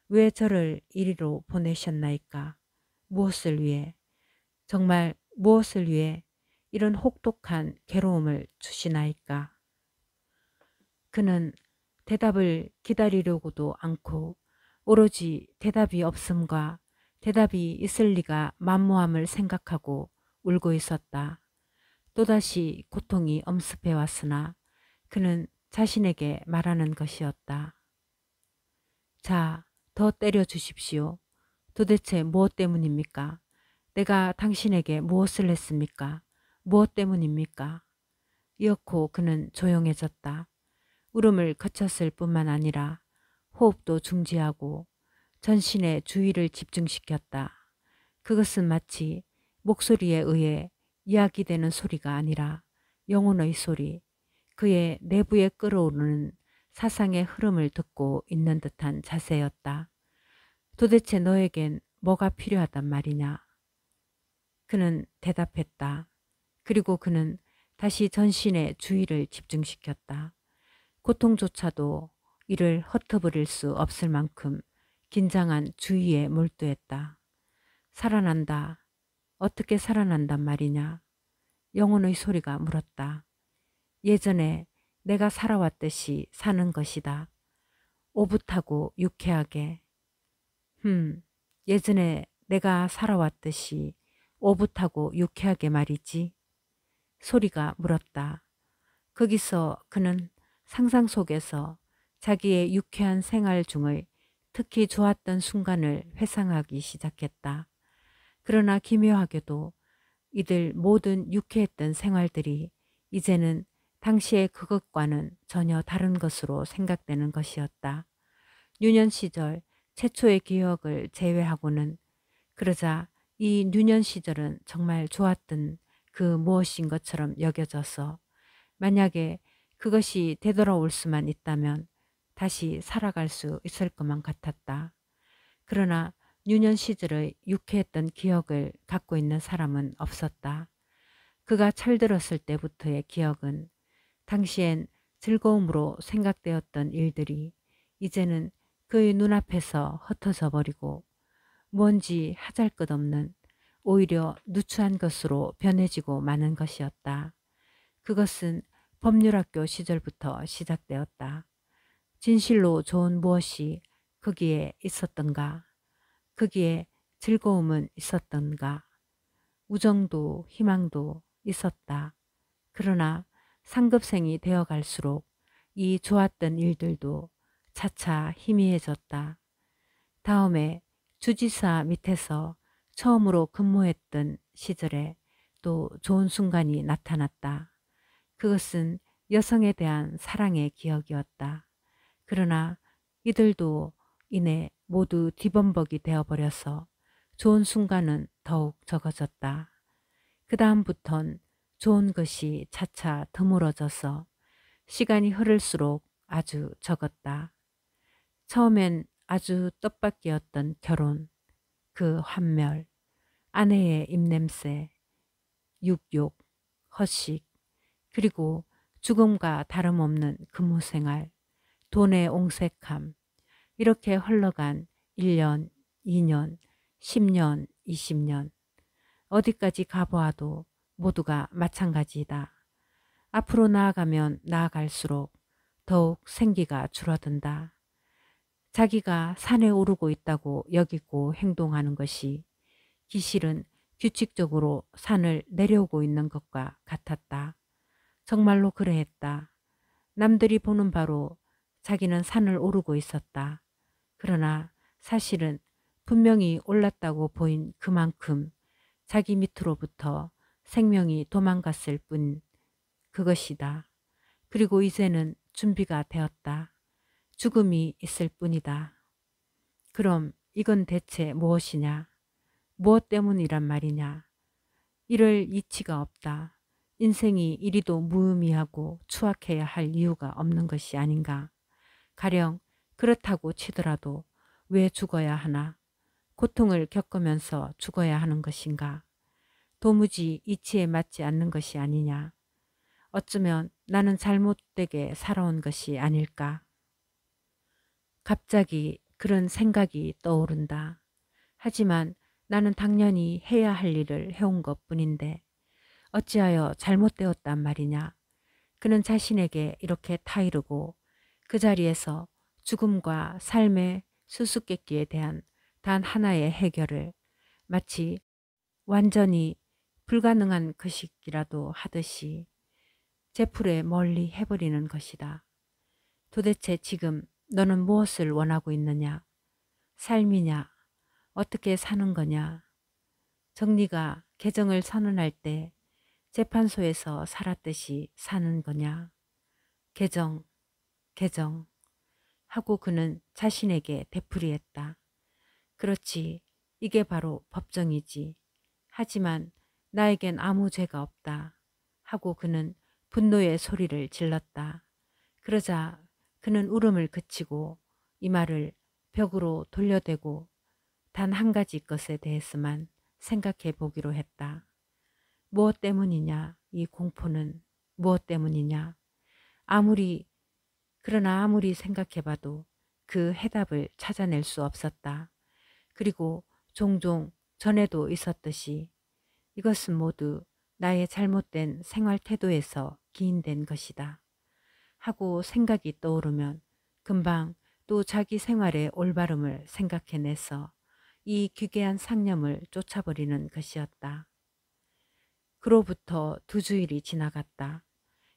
왜 저를 이리로 보내셨나이까? 무엇을 위해? 정말 무엇을 위해 이런 혹독한 괴로움을 주시나이까? 그는 대답을 기다리려고도 않고 오로지 대답이 없음과 대답이 있을 리가 만무함을 생각하고 울고 있었다. 또다시 고통이 엄습해 왔으나 그는 자신에게 말하는 것이었다. 자, 더 때려 주십시오. 도대체 무엇 때문입니까? 내가 당신에게 무엇을 했습니까? 무엇 때문입니까? 이윽고 그는 조용해졌다. 울음을 그쳤을 뿐만 아니라 호흡도 중지하고 전신의 주의를 집중시켰다. 그것은 마치 목소리에 의해 이야기되는 소리가 아니라 영혼의 소리, 그의 내부에 끓어오르는 사상의 흐름을 듣고 있는 듯한 자세였다. 도대체 너에겐 뭐가 필요하단 말이냐? 그는 대답했다. 그리고 그는 다시 전신의 주의를 집중시켰다. 고통조차도 이를 흩어버릴 수 없을 만큼 긴장한 주의에 몰두했다. 살아난다. 어떻게 살아난단 말이냐? 영혼의 소리가 물었다. 예전에 내가 살아왔듯이 사는 것이다. 오붓하고 유쾌하게. 예전에 내가 살아왔듯이 오붓하고 유쾌하게 말이지. 소리가 물었다. 거기서 그는 상상 속에서 자기의 유쾌한 생활 중의 특히 좋았던 순간을 회상하기 시작했다. 그러나 기묘하게도 이들 모든 유쾌했던 생활들이 이제는 당시의 그것과는 전혀 다른 것으로 생각되는 것이었다. 유년 시절 최초의 기억을 제외하고는, 그러자 이 유년 시절은 정말 좋았던 그 무엇인 것처럼 여겨져서 만약에 그것이 되돌아올 수만 있다면 다시 살아갈 수 있을 것만 같았다. 그러나 유년 시절의 유쾌했던 기억을 갖고 있는 사람은 없었다. 그가 철들었을 때부터의 기억은 당시엔 즐거움으로 생각되었던 일들이 이제는 그의 눈앞에서 흩어져 버리고 뭔지 하잘것없는 오히려 누추한 것으로 변해지고 마는 것이었다. 그것은 법률학교 시절부터 시작되었다. 진실로 좋은 무엇이 거기에 있었던가? 거기에 즐거움은 있었던가? 우정도 희망도 있었다. 그러나 상급생이 되어갈수록 이 좋았던 일들도 차차 희미해졌다. 다음에 주지사 밑에서 처음으로 근무했던 시절에 또 좋은 순간이 나타났다. 그것은 여성에 대한 사랑의 기억이었다. 그러나 이들도 이내 모두 뒤범벅이 되어버려서 좋은 순간은 더욱 적어졌다. 그 다음부턴 좋은 것이 차차 드물어져서 시간이 흐를수록 아주 적었다. 처음엔 아주 뜻밖이었던 결혼, 그 환멸, 아내의 입냄새, 육욕, 허식, 그리고 죽음과 다름없는 근무생활, 돈의 옹색함, 이렇게 흘러간 1년, 2년, 10년, 20년, 어디까지 가보아도 모두가 마찬가지이다. 앞으로 나아가면 나아갈수록 더욱 생기가 줄어든다. 자기가 산에 오르고 있다고 여기고 행동하는 것이 기실은 규칙적으로 산을 내려오고 있는 것과 같았다. 정말로 그러했다. 남들이 보는 바로 자기는 산을 오르고 있었다. 그러나 사실은 분명히 올랐다고 보인 그만큼 자기 밑으로부터 생명이 도망갔을 뿐 그것이다. 그리고 이제는 준비가 되었다. 죽음이 있을 뿐이다. 그럼 이건 대체 무엇이냐? 무엇 때문이란 말이냐? 이럴 이치가 없다. 인생이 이리도 무의미하고 추악해야 할 이유가 없는 것이 아닌가? 가령 그렇다고 치더라도 왜 죽어야 하나? 고통을 겪으면서 죽어야 하는 것인가? 도무지 이치에 맞지 않는 것이 아니냐? 어쩌면 나는 잘못되게 살아온 것이 아닐까? 갑자기 그런 생각이 떠오른다. 하지만 나는 당연히 해야 할 일을 해온 것뿐인데 어찌하여 잘못되었단 말이냐. 그는 자신에게 이렇게 타이르고 그 자리에서 죽음과 삶의 수수께끼에 대한 단 하나의 해결을 마치 완전히 불가능한 것이기라도 하듯이 제풀에 멀리 해버리는 것이다. 도대체 지금 너는 무엇을 원하고 있느냐? 삶이냐? 어떻게 사는 거냐? 정리가 개정을 선언할 때 재판소에서 살았듯이 사는 거냐? 개정, 개정 하고 그는 자신에게 되풀이했다. 그렇지, 이게 바로 법정이지. 하지만 나에겐 아무 죄가 없다. 하고 그는 분노의 소리를 질렀다. 그러자 그는 울음을 그치고 이 말을 벽으로 돌려대고 단 한 가지 것에 대해서만 생각해 보기로 했다. 무엇 때문이냐? 이 공포는 무엇 때문이냐? 그러나 아무리 생각해봐도 그 해답을 찾아낼 수 없었다. 그리고 종종 전에도 있었듯이 이것은 모두 나의 잘못된 생활 태도에서 기인된 것이다. 하고 생각이 떠오르면 금방 또 자기 생활의 올바름을 생각해내서 이 기괴한 상념을 쫓아버리는 것이었다. 그로부터 2주일이 지나갔다.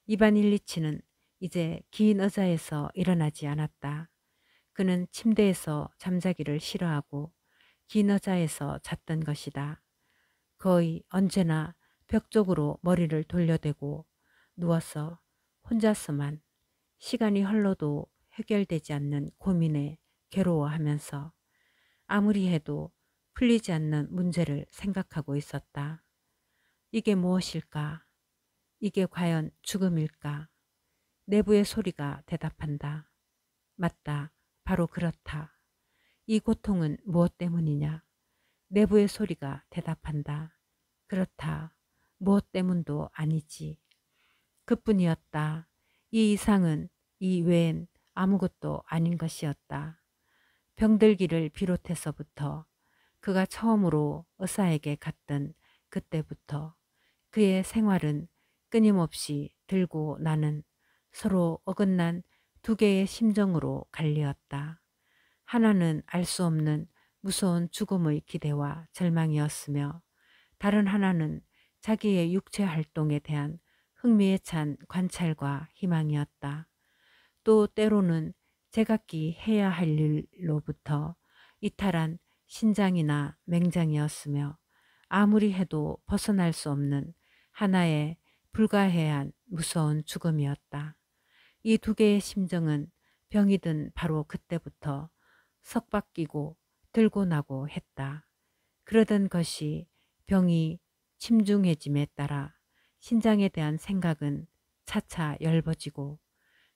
이반 일리치는 이제 긴 의자에서 일어나지 않았다. 그는 침대에서 잠자기를 싫어하고 긴 의자에서 잤던 것이다. 거의 언제나 벽 쪽으로 머리를 돌려대고 누워서 혼자서만 시간이 흘러도 해결되지 않는 고민에 괴로워하면서 아무리 해도 풀리지 않는 문제를 생각하고 있었다. 이게 무엇일까? 이게 과연 죽음일까? 내부의 소리가 대답한다. 맞다. 바로 그렇다. 이 고통은 무엇 때문이냐? 내부의 소리가 대답한다. 그렇다. 무엇 때문도 아니지. 그뿐이었다. 이 이상은 이 외엔 아무것도 아닌 것이었다. 병들기를 비롯해서부터 그가 처음으로 의사에게 갔던 그때부터 그의 생활은 끊임없이 들고 나는 서로 어긋난 2개의 심정으로 갈리었다. 하나는 알 수 없는 무서운 죽음의 기대와 절망이었으며 다른 하나는 자기의 육체 활동에 대한 흥미에 찬 관찰과 희망이었다. 또 때로는 제각기 해야 할 일로부터 이탈한 신장이나 맹장이었으며 아무리 해도 벗어날 수 없는 하나의 불가해한 무서운 죽음이었다. 이 2개의 심정은 병이 든 바로 그때부터 석바뀌고 들고 나고 했다. 그러던 것이 병이 침중해짐에 따라 신장에 대한 생각은 차차 엷어지고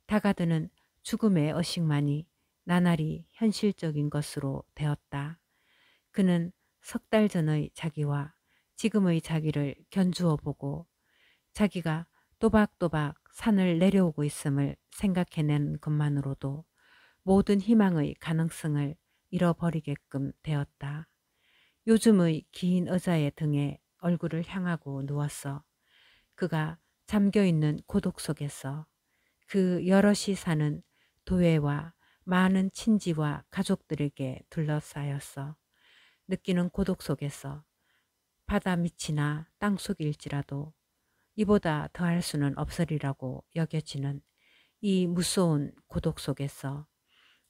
다가드는 죽음의 의식만이 나날이 현실적인 것으로 되었다. 그는 3달 전의 자기와 지금의 자기를 견주어 보고 자기가 또박또박 산을 내려오고 있음을 생각해낸 것만으로도 모든 희망의 가능성을 잃어버리게끔 되었다. 요즘의 긴 의자의 등에 얼굴을 향하고 누웠어. 그가 잠겨있는 고독 속에서 그 여럿이 사는 도회와 많은 친지와 가족들에게 둘러싸였어. 느끼는 고독 속에서 바다 밑이나 땅속일지라도 이보다 더할 수는 없으리라고 여겨지는 이 무서운 고독 속에서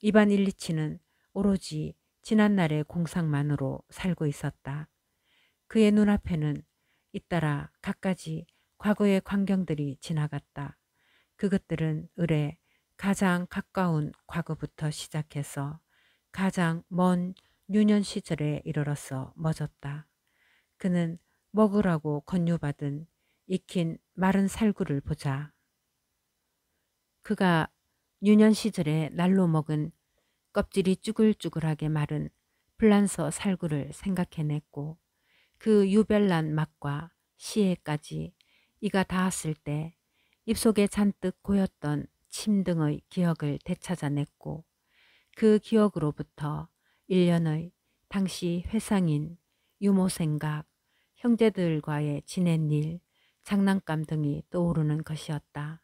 이반 일리치는 오로지 지난날의 공상만으로 살고 있었다. 그의 눈앞에는 잇따라 갖가지 과거의 광경들이 지나갔다. 그것들은 을에 가장 가까운 과거부터 시작해서 가장 먼 유년 시절에 이르러서 멎었다. 그는 먹으라고 권유받은 익힌 마른 살구를 보자 그가 유년 시절에 날로 먹은 껍질이 쭈글쭈글하게 마른 불란서 살구를 생각해냈고 그 유별난 맛과 시혜까지 이가 닿았을 때 입속에 잔뜩 고였던 침 등의 기억을 되찾아냈고 그 기억으로부터 1년의 당시 회상인 유모 생각, 형제들과의 지낸 일, 장난감 등이 떠오르는 것이었다.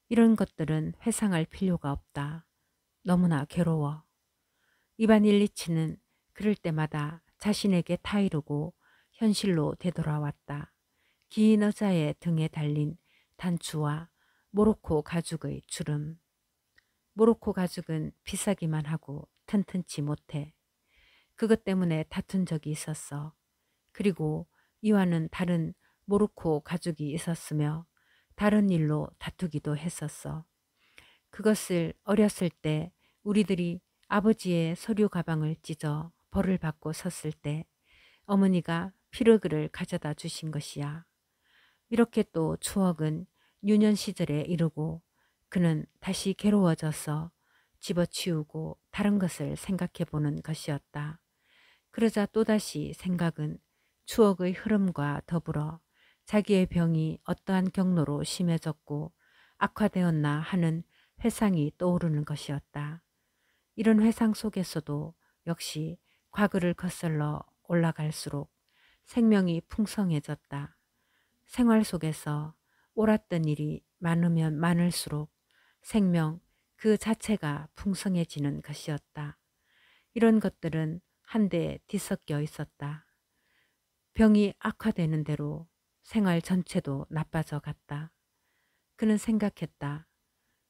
이런 것들은 회상할 필요가 없다. 너무나 괴로워. 이반 일리치는 그럴 때마다 자신에게 타이르고 현실로 되돌아왔다. 긴 의자의 등에 달린 단추와 모로코 가죽의 주름. 모로코 가죽은 비싸기만 하고 튼튼치 못해. 그것 때문에 다툰 적이 있었어. 그리고 이와는 다른 모로코 가죽이 있었으며 다른 일로 다투기도 했었어. 그것을 어렸을 때 우리들이 아버지의 서류 가방을 찢어 벌을 받고 섰을 때 어머니가 피르그를 가져다 주신 것이야. 이렇게 또 추억은 유년 시절에 이르고 그는 다시 괴로워져서 집어치우고 다른 것을 생각해 보는 것이었다. 그러자 또다시 생각은 추억의 흐름과 더불어 자기의 병이 어떠한 경로로 심해졌고 악화되었나 하는 회상이 떠오르는 것이었다. 이런 회상 속에서도 역시 과거를 거슬러 올라갈수록 생명이 풍성해졌다. 생활 속에서 옳았던 일이 많으면 많을수록 생명 그 자체가 풍성해지는 것이었다. 이런 것들은 한데 뒤섞여 있었다. 병이 악화되는 대로 생활 전체도 나빠져 갔다. 그는 생각했다.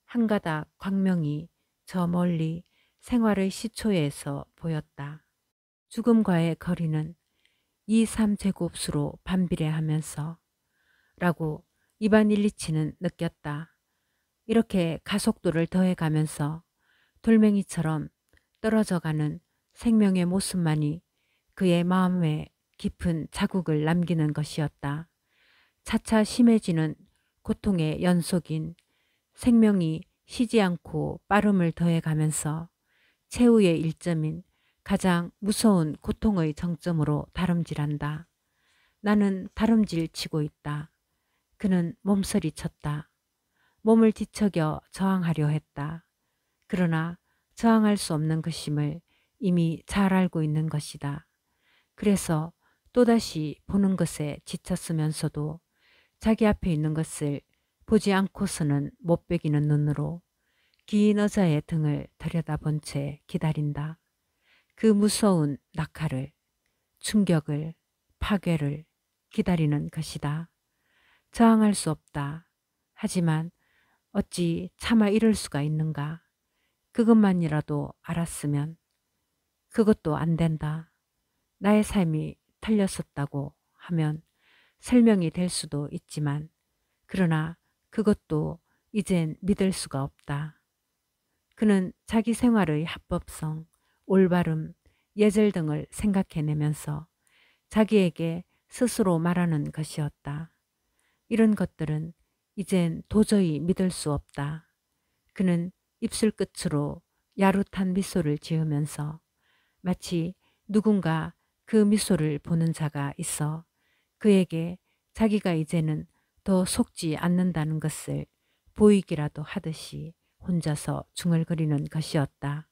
한 가닥 광명이 저 멀리 생활의 시초에서 보였다. 죽음과의 거리는 2, 3제곱수로 반비례하면서 라고 이반 일리치는 느꼈다. 이렇게 가속도를 더해가면서 돌멩이처럼 떨어져가는 생명의 모습만이 그의 마음에 깊은 자국을 남기는 것이었다. 차차 심해지는 고통의 연속인 생명이 쉬지 않고 빠름을 더해가면서 최후의 일점인 가장 무서운 고통의 정점으로 다름질한다. 나는 다름질 치고 있다. 그는 몸서리쳤다. 몸을 뒤척여 저항하려 했다. 그러나 저항할 수 없는 것임을 이미 잘 알고 있는 것이다. 그래서 또다시 보는 것에 지쳤으면서도 자기 앞에 있는 것을 보지 않고서는 못 베기는 눈으로 긴 의자의 등을 들여다본 채 기다린다. 그 무서운 낙하를, 충격을, 파괴를 기다리는 것이다. 저항할 수 없다. 하지만 어찌 차마 이럴 수가 있는가. 그것만이라도 알았으면. 그것도 안 된다. 나의 삶이 틀렸었다고 하면 설명이 될 수도 있지만 그러나 그것도 이젠 믿을 수가 없다. 그는 자기 생활의 합법성, 올바름, 예절 등을 생각해내면서 자기에게 스스로 말하는 것이었다. 이런 것들은 이젠 도저히 믿을 수 없다. 그는 입술 끝으로 야릇한 미소를 지으면서 마치 누군가 그 미소를 보는 자가 있어 그에게 자기가 이제는 더 속지 않는다는 것을 보이기라도 하듯이 혼자서 중얼거리는 것이었다.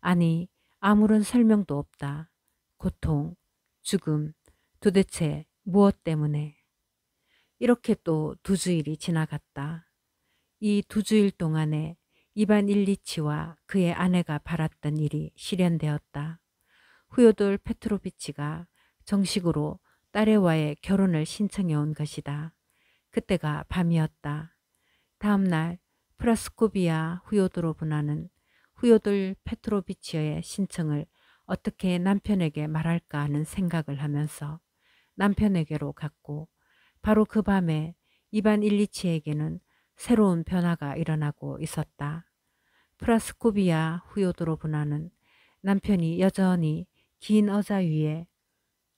아니, 아무런 설명도 없다. 고통, 죽음, 도대체 무엇 때문에? 이렇게 또 2주일이 지나갔다. 이 2주일 동안에 이반 일리치와 그의 아내가 바랐던 일이 실현되었다. 후요돌 페트로비치가 정식으로 딸애와의 결혼을 신청해 온 것이다. 그때가 밤이었다. 다음 날 프라스코비아 후요도로브나는 후요돌 페트로비치의 신청을 어떻게 남편에게 말할까 하는 생각을 하면서 남편에게로 갔고 바로 그 밤에 이반 일리치에게는 새로운 변화가 일어나고 있었다. 프라스코비아 후요도로브나는 남편이 여전히 긴 의자 위에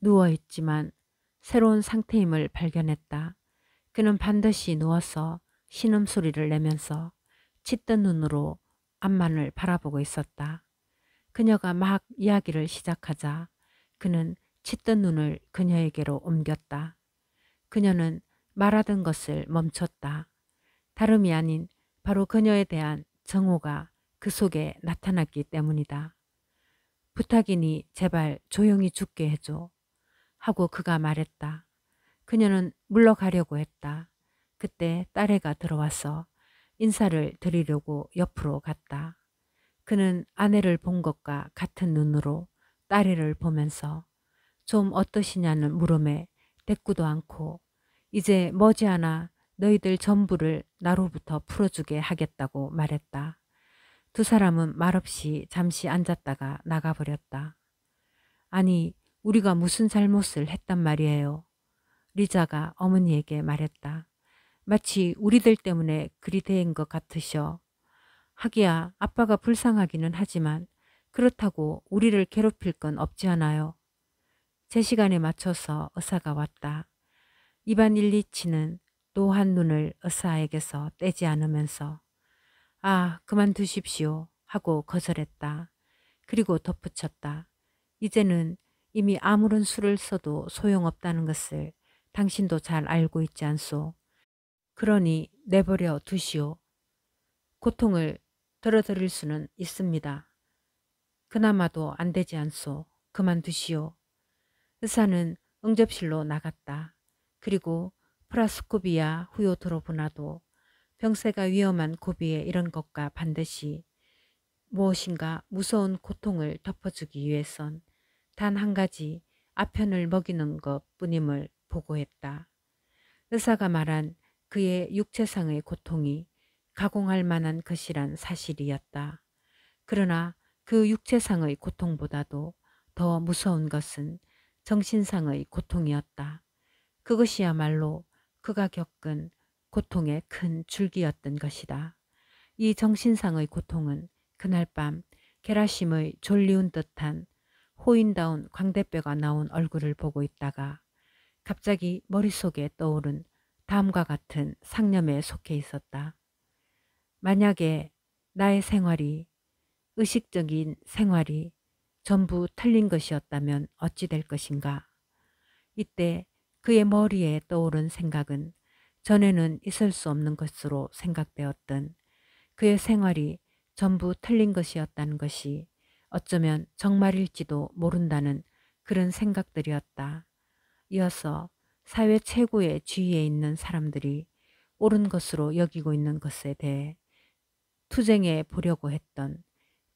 누워있지만 새로운 상태임을 발견했다. 그는 반드시 누워서 신음소리를 내면서 짙은 눈으로 앞만을 바라보고 있었다. 그녀가 막 이야기를 시작하자 그는 짙은 눈을 그녀에게로 옮겼다. 그녀는 말하던 것을 멈췄다. 다름이 아닌 바로 그녀에 대한 정오가 그 속에 나타났기 때문이다. 부탁이니 제발 조용히 죽게 해줘. 하고 그가 말했다. 그녀는 물러가려고 했다. 그때 딸애가 들어와서 인사를 드리려고 옆으로 갔다. 그는 아내를 본 것과 같은 눈으로 딸애를 보면서 좀 어떠시냐는 물음에 대꾸도 않고 이제 머지않아 너희들 전부를 나로부터 풀어주게 하겠다고 말했다. 2사람은 말없이 잠시 앉았다가 나가버렸다. 아니, 우리가 무슨 잘못을 했단 말이에요. 리자가 어머니에게 말했다. 마치 우리들 때문에 그리 된 것 같으셔. 하기야 아빠가 불쌍하기는 하지만 그렇다고 우리를 괴롭힐 건 없지 않아요. 제 시간에 맞춰서 의사가 왔다. 이반 일리치는 노한 눈을 의사에게서 떼지 않으면서 아, 그만두십시오 하고 거절했다. 그리고 덧붙였다. 이제는 이미 아무런 수를 써도 소용없다는 것을 당신도 잘 알고 있지 않소. 그러니 내버려 두시오. 고통을 덜어드릴 수는 있습니다. 그나마도 안 되지 않소. 그만두시오. 의사는 응접실로 나갔다. 그리고 프라스코비아 후요도로브나도 병세가 위험한 고비에 이런 것과 반드시 무엇인가 무서운 고통을 덮어주기 위해선 단 한 가지 아편을 먹이는 것 뿐임을 보고했다. 의사가 말한 그의 육체상의 고통이 가공할 만한 것이란 사실이었다. 그러나 그 육체상의 고통보다도 더 무서운 것은 정신상의 고통이었다. 그것이야말로 그가 겪은 고통의 큰 줄기였던 것이다. 이 정신상의 고통은 그날 밤 게라심의 졸리운 듯한 호인다운 광대뼈가 나온 얼굴을 보고 있다가 갑자기 머릿속에 떠오른 다음과 같은 상념에 속해 있었다. 만약에 나의 생활이, 의식적인 생활이 전부 틀린 것이었다면 어찌 될 것인가. 이때 그의 머리에 떠오른 생각은 전에는 있을 수 없는 것으로 생각되었던 그의 생활이 전부 틀린 것이었다는 것이 어쩌면 정말일지도 모른다는 그런 생각들이었다. 이어서 사회 최고의 지위에 있는 사람들이 옳은 것으로 여기고 있는 것에 대해 투쟁해 보려고 했던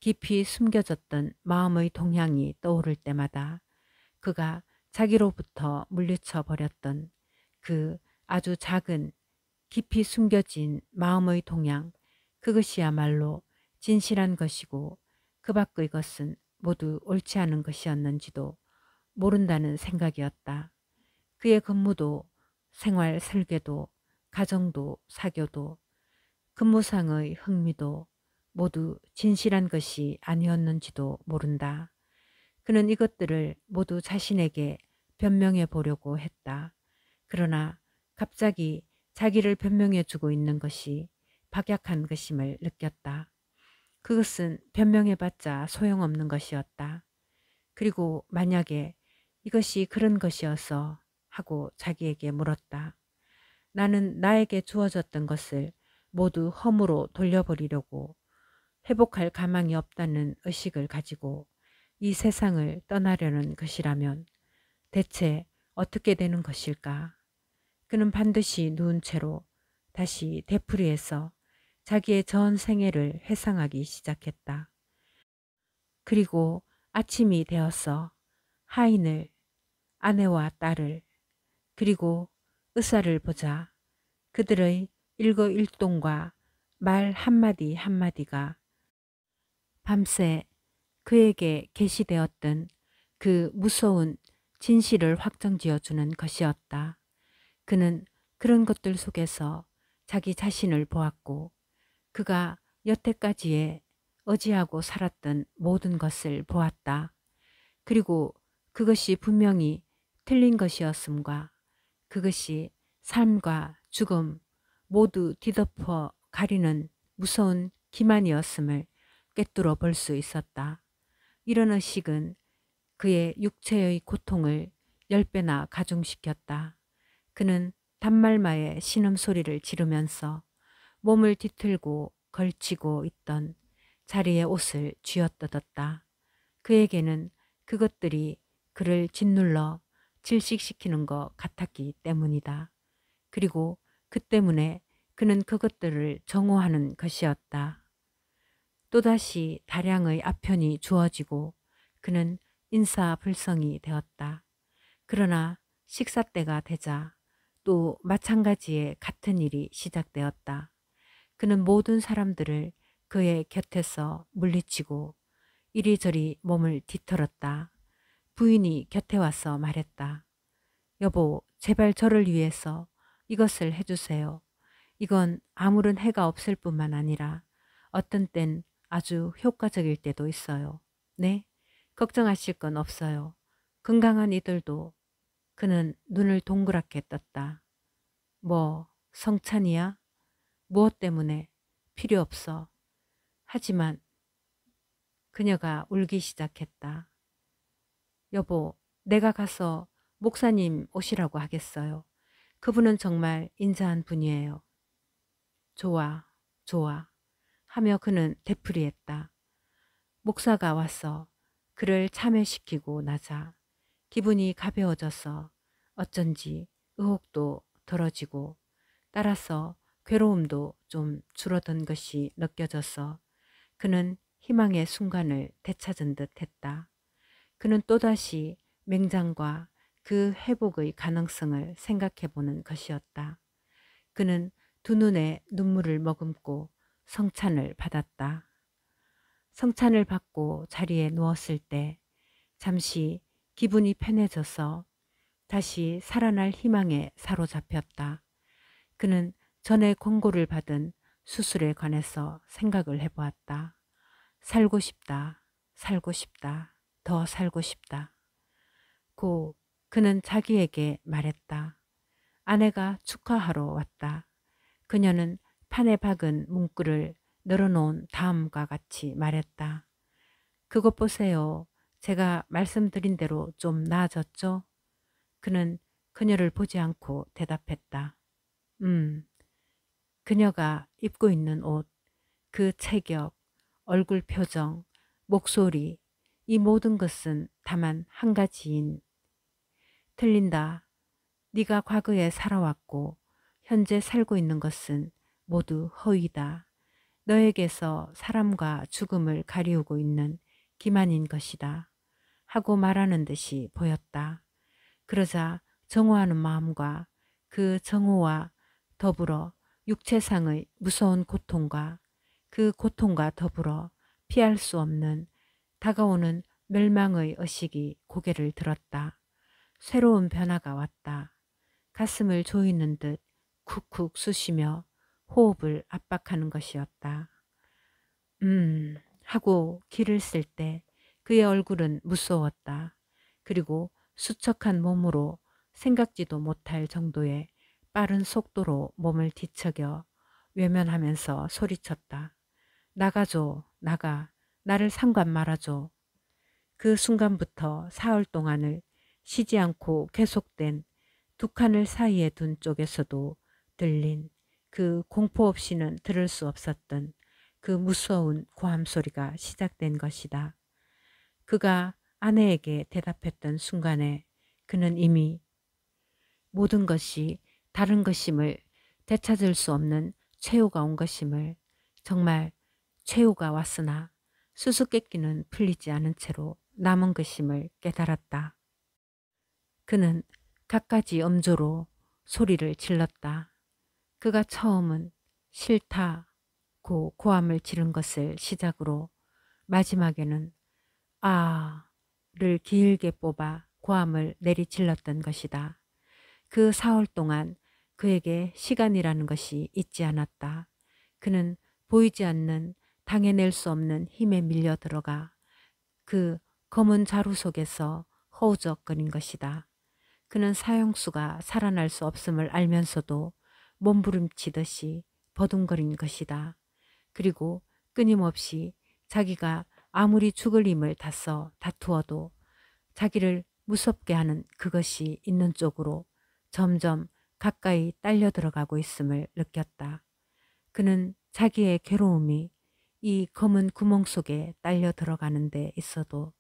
깊이 숨겨졌던 마음의 동향이 떠오를 때마다 그가 자기로부터 물리쳐 버렸던 그 아주 작은 깊이 숨겨진 마음의 동향, 그것이야말로 진실한 것이고 그 밖의 것은 모두 옳지 않은 것이었는지도 모른다는 생각이었다. 그의 근무도 생활 설계도 가정도 사교도 근무상의 흥미도 모두 진실한 것이 아니었는지도 모른다. 그는 이것들을 모두 자신에게 변명해 보려고 했다. 그러나 갑자기 자기를 변명해 주고 있는 것이 박약한 것임을 느꼈다. 그것은 변명해봤자 소용없는 것이었다. 그리고 만약에 이것이 그런 것이어서 하고 자기에게 물었다. 나는 나에게 주어졌던 것을 모두 허무로 돌려버리려고 회복할 가망이 없다는 의식을 가지고 이 세상을 떠나려는 것이라면 대체 어떻게 되는 것일까? 그는 반드시 누운 채로 다시 되풀이해서 자기의 전 생애를 회상하기 시작했다. 그리고 아침이 되었어 하인을, 아내와 딸을, 그리고 의사를 보자 그들의 일거일동과 말 한마디 한마디가 밤새 그에게 계시되었던 그 무서운 진실을 확정지어주는 것이었다. 그는 그런 것들 속에서 자기 자신을 보았고 그가 여태까지에 의지하고 살았던 모든 것을 보았다. 그리고 그것이 분명히 틀린 것이었음과 그것이 삶과 죽음 모두 뒤덮어 가리는 무서운 기만이었음을 꿰뚫어 볼 수 있었다. 이런 의식은 그의 육체의 고통을 10배나 가중시켰다. 그는 단말마의 신음소리를 지르면서 몸을 뒤틀고 걸치고 있던 자리의 옷을 쥐어뜯었다. 그에게는 그것들이 그를 짓눌러 질식시키는 것 같았기 때문이다. 그리고 그 때문에 그는 그것들을 정오하는 것이었다. 또다시 다량의 아편이 주어지고 그는 인사불성이 되었다. 그러나 식사 때가 되자 또 마찬가지의 같은 일이 시작되었다. 그는 모든 사람들을 그의 곁에서 물리치고 이리저리 몸을 뒤틀었다. 부인이 곁에 와서 말했다. 여보, 제발 저를 위해서 이것을 해주세요. 이건 아무런 해가 없을 뿐만 아니라 어떤 땐 아주 효과적일 때도 있어요. 네? 걱정하실 건 없어요. 건강한 이들도. 그는 눈을 동그랗게 떴다. 뭐, 성찬이야? 무엇 때문에? 필요 없어. 하지만 그녀가 울기 시작했다. 여보, 내가 가서 목사님 오시라고 하겠어요. 그분은 정말 인자한 분이에요. 좋아, 좋아. 하며 그는 되풀이했다. 목사가 와서 그를 참회시키고 나자 기분이 가벼워져서 어쩐지 의혹도 덜어지고 따라서 괴로움도 좀 줄어든 것이 느껴져서 그는 희망의 순간을 되찾은 듯 했다. 그는 또다시 맹장과 그 회복의 가능성을 생각해 보는 것이었다. 그는 두 눈에 눈물을 머금고 성찬을 받았다. 성찬을 받고 자리에 누웠을 때 잠시 기분이 편해져서 다시 살아날 희망에 사로잡혔다. 그는 전에 권고를 받은 수술에 관해서 생각을 해보았다. 살고 싶다, 살고 싶다, 더 살고 싶다. 고 그는 자기에게 말했다. 아내가 축하하러 왔다. 그녀는 판에 박은 문구를 늘어놓은 다음과 같이 말했다. 그것 보세요. 제가 말씀드린 대로 좀 나아졌죠? 그는 그녀를 보지 않고 대답했다. 그녀가 입고 있는 옷, 그 체격, 얼굴 표정, 목소리, 이 모든 것은 다만 한 가지인 틀린다. 네가 과거에 살아왔고 현재 살고 있는 것은 모두 허위다. 너에게서 사람과 죽음을 가리우고 있는 기만인 것이다. 하고 말하는 듯이 보였다. 그러자 정오하는 마음과 그 정오와 더불어 육체상의 무서운 고통과 그 고통과 더불어 피할 수 없는 다가오는 멸망의 의식이 고개를 들었다. 새로운 변화가 왔다. 가슴을 조이는 듯 쿡쿡 쑤시며 호흡을 압박하는 것이었다. 하고 기를 쓸 때 그의 얼굴은 무서웠다. 그리고 수척한 몸으로 생각지도 못할 정도의 빠른 속도로 몸을 뒤척여 외면하면서 소리쳤다. 나가줘, 나가, 나를 상관 말아줘. 그 순간부터 사흘 동안을 쉬지 않고 계속된 두 칸을 사이에 둔 쪽에서도 들린 그 공포 없이는 들을 수 없었던 그 무서운 고함 소리가 시작된 것이다. 그가 아내에게 대답했던 순간에 그는 이미 모든 것이 다른 것임을 되찾을 수 없는 최후가 온 것임을, 정말 최후가 왔으나 수수께끼는 풀리지 않은 채로 남은 것임을 깨달았다. 그는 갖가지 음조로 소리를 질렀다. 그가 처음은 싫다고 고함을 지른 것을 시작으로 마지막에는 아를 길게 뽑아 고함을 내리질렀던 것이다. 그 사흘 동안 그에게 시간이라는 것이 있지 않았다. 그는 보이지 않는 당해낼 수 없는 힘에 밀려 들어가 그 검은 자루 속에서 허우적거린 것이다. 그는 사형수가 살아날 수 없음을 알면서도 몸부림치듯이 버둥거린 것이다. 그리고 끊임없이 자기가 아무리 죽을 힘을 다써 다투어도 자기를 무섭게 하는 그것이 있는 쪽으로 점점 가까이 딸려 들어가고 있음을 느꼈다. 그는 자기의 괴로움이 이 검은 구멍 속에 딸려 들어가는 데 있어도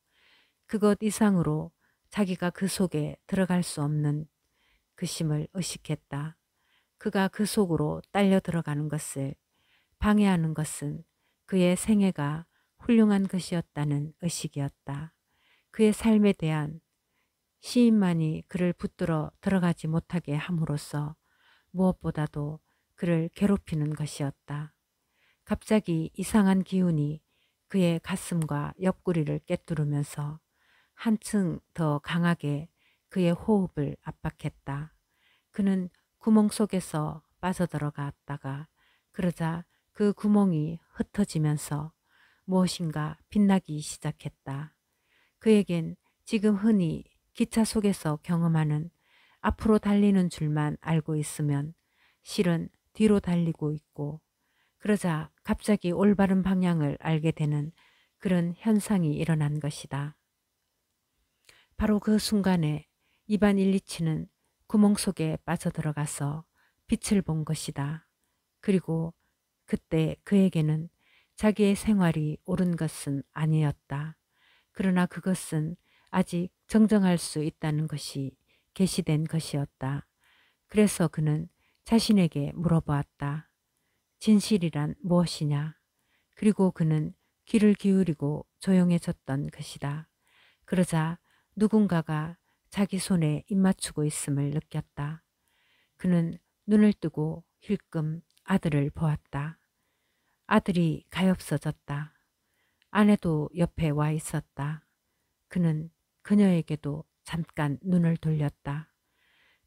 그것 이상으로 자기가 그 속에 들어갈 수 없는 그심을 의식했다. 그가 그 속으로 딸려 들어가는 것을 방해하는 것은 그의 생애가 훌륭한 것이었다는 의식이었다. 그의 삶에 대한 시인만이 그를 붙들어 들어가지 못하게 함으로써 무엇보다도 그를 괴롭히는 것이었다. 갑자기 이상한 기운이 그의 가슴과 옆구리를 꿰뚫으면서 한층 더 강하게 그의 호흡을 압박했다. 그는 구멍 속에서 빠져들어갔다가 그러자 그 구멍이 흩어지면서 무엇인가 빛나기 시작했다. 그에겐 지금 흔히 기차 속에서 경험하는 앞으로 달리는 줄만 알고 있으면 실은 뒤로 달리고 있고, 그러자 갑자기 올바른 방향을 알게 되는 그런 현상이 일어난 것이다. 바로 그 순간에 이반 일리치는 구멍 속에 빠져들어가서 빛을 본 것이다. 그리고 그때 그에게는 자기의 생활이 옳은 것은 아니었다. 그러나 그것은 아직 정정할 수 있다는 것이 계시된 것이었다. 그래서 그는 자신에게 물어보았다. 진실이란 무엇이냐? 그리고 그는 귀를 기울이고 조용해졌던 것이다. 그러자 누군가가 자기 손에 입 맞추고 있음을 느꼈다. 그는 눈을 뜨고 힐끔 아들을 보았다. 아들이 가엾어졌다. 아내도 옆에 와 있었다. 그는 그녀에게도 잠깐 눈을 돌렸다.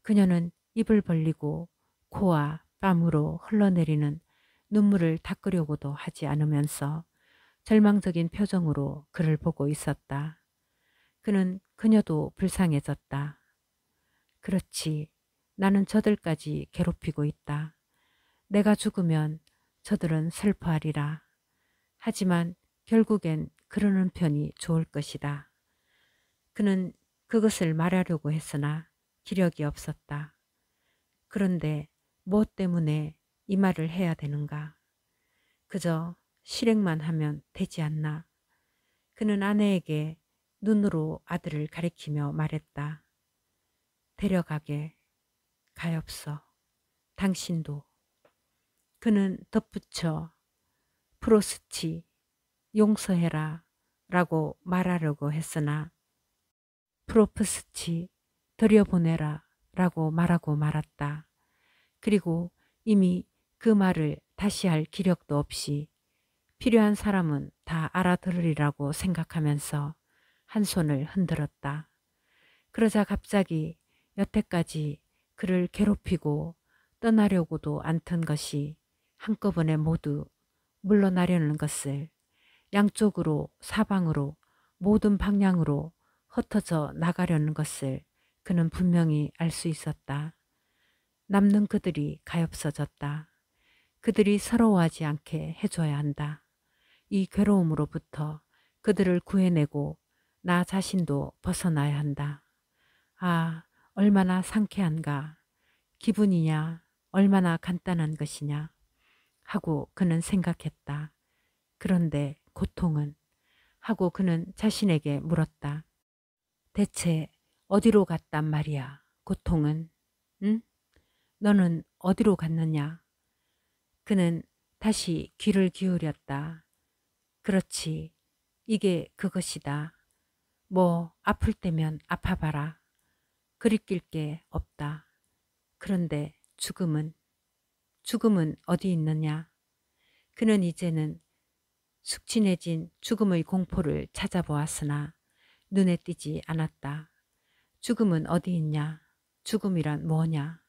그녀는 입을 벌리고 코와 뺨으로 흘러내리는 눈물을 닦으려고도 하지 않으면서 절망적인 표정으로 그를 보고 있었다. 그는 그녀도 불쌍해졌다. 그렇지, 나는 저들까지 괴롭히고 있다. 내가 죽으면 저들은 슬퍼하리라. 하지만 결국엔 그러는 편이 좋을 것이다. 그는 그것을 말하려고 했으나 기력이 없었다. 그런데 무엇 때문에 이 말을 해야 되는가? 그저 실행만 하면 되지 않나? 그는 아내에게 눈으로 아들을 가리키며 말했다. 데려가게 가엾어. 당신도. 그는 덧붙여 프로스치 용서해라 라고 말하려고 했으나 프로프스치 들여보내라 라고 말하고 말았다. 그리고 이미 그 말을 다시 할 기력도 없이 필요한 사람은 다 알아들으리라고 생각하면서 한 손을 흔들었다. 그러자 갑자기 여태까지 그를 괴롭히고 떠나려고도 않던 것이 한꺼번에 모두 물러나려는 것을, 양쪽으로 사방으로 모든 방향으로 흩어져 나가려는 것을 그는 분명히 알 수 있었다. 남는 그들이 가엾어졌다. 그들이 서러워하지 않게 해줘야 한다. 이 괴로움으로부터 그들을 구해내고 나 자신도 벗어나야 한다. 아, 얼마나 상쾌한가. 기분이냐, 얼마나 간단한 것이냐 하고 그는 생각했다. 그런데 고통은? 하고 그는 자신에게 물었다. 대체 어디로 갔단 말이야, 고통은? 응? 너는 어디로 갔느냐? 그는 다시 귀를 기울였다. 그렇지, 이게 그것이다. 뭐 아플 때면 아파봐라. 그리낄 게 없다. 그런데 죽음은? 죽음은 어디 있느냐? 그는 이제는 숙진해진 죽음의 공포를 찾아보았으나 눈에 띄지 않았다. 죽음은 어디 있냐? 죽음이란 뭐냐?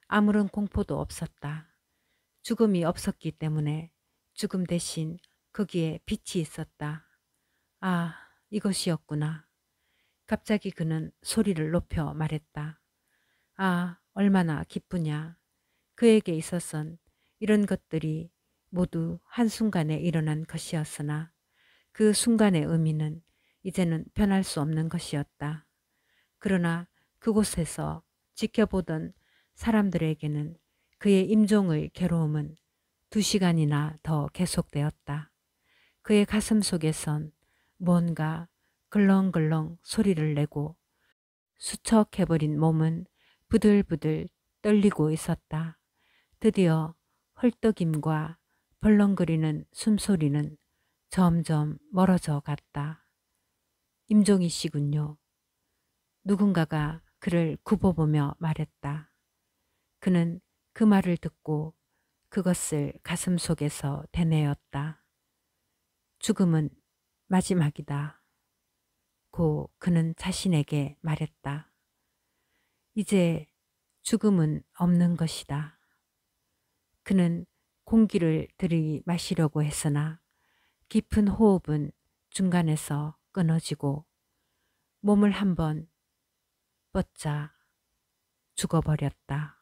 아무런 공포도 없었다. 죽음이 없었기 때문에 죽음 대신 거기에 빛이 있었다. 아, 이것이었구나. 갑자기 그는 소리를 높여 말했다. 아, 얼마나 기쁘냐. 그에게 있어선 이런 것들이 모두 한순간에 일어난 것이었으나 그 순간의 의미는 이제는 변할 수 없는 것이었다. 그러나 그곳에서 지켜보던 사람들에게는 그의 임종의 괴로움은 2시간이나 더 계속되었다. 그의 가슴 속에선 뭔가 글렁글렁 소리를 내고 수척해버린 몸은 부들부들 떨리고 있었다. 드디어 헐떡임과 벌렁거리는 숨소리는 점점 멀어져 갔다. 임종희 씨군요. 누군가가 그를 굽어보며 말했다. 그는 그 말을 듣고 그것을 가슴 속에서 되뇌었다. 죽음은 마지막이다. 고 그는 자신에게 말했다. 이제 죽음은 없는 것이다. 그는 공기를 들이마시려고 했으나 깊은 호흡은 중간에서 끊어지고 몸을 한번 뻗자 죽어버렸다.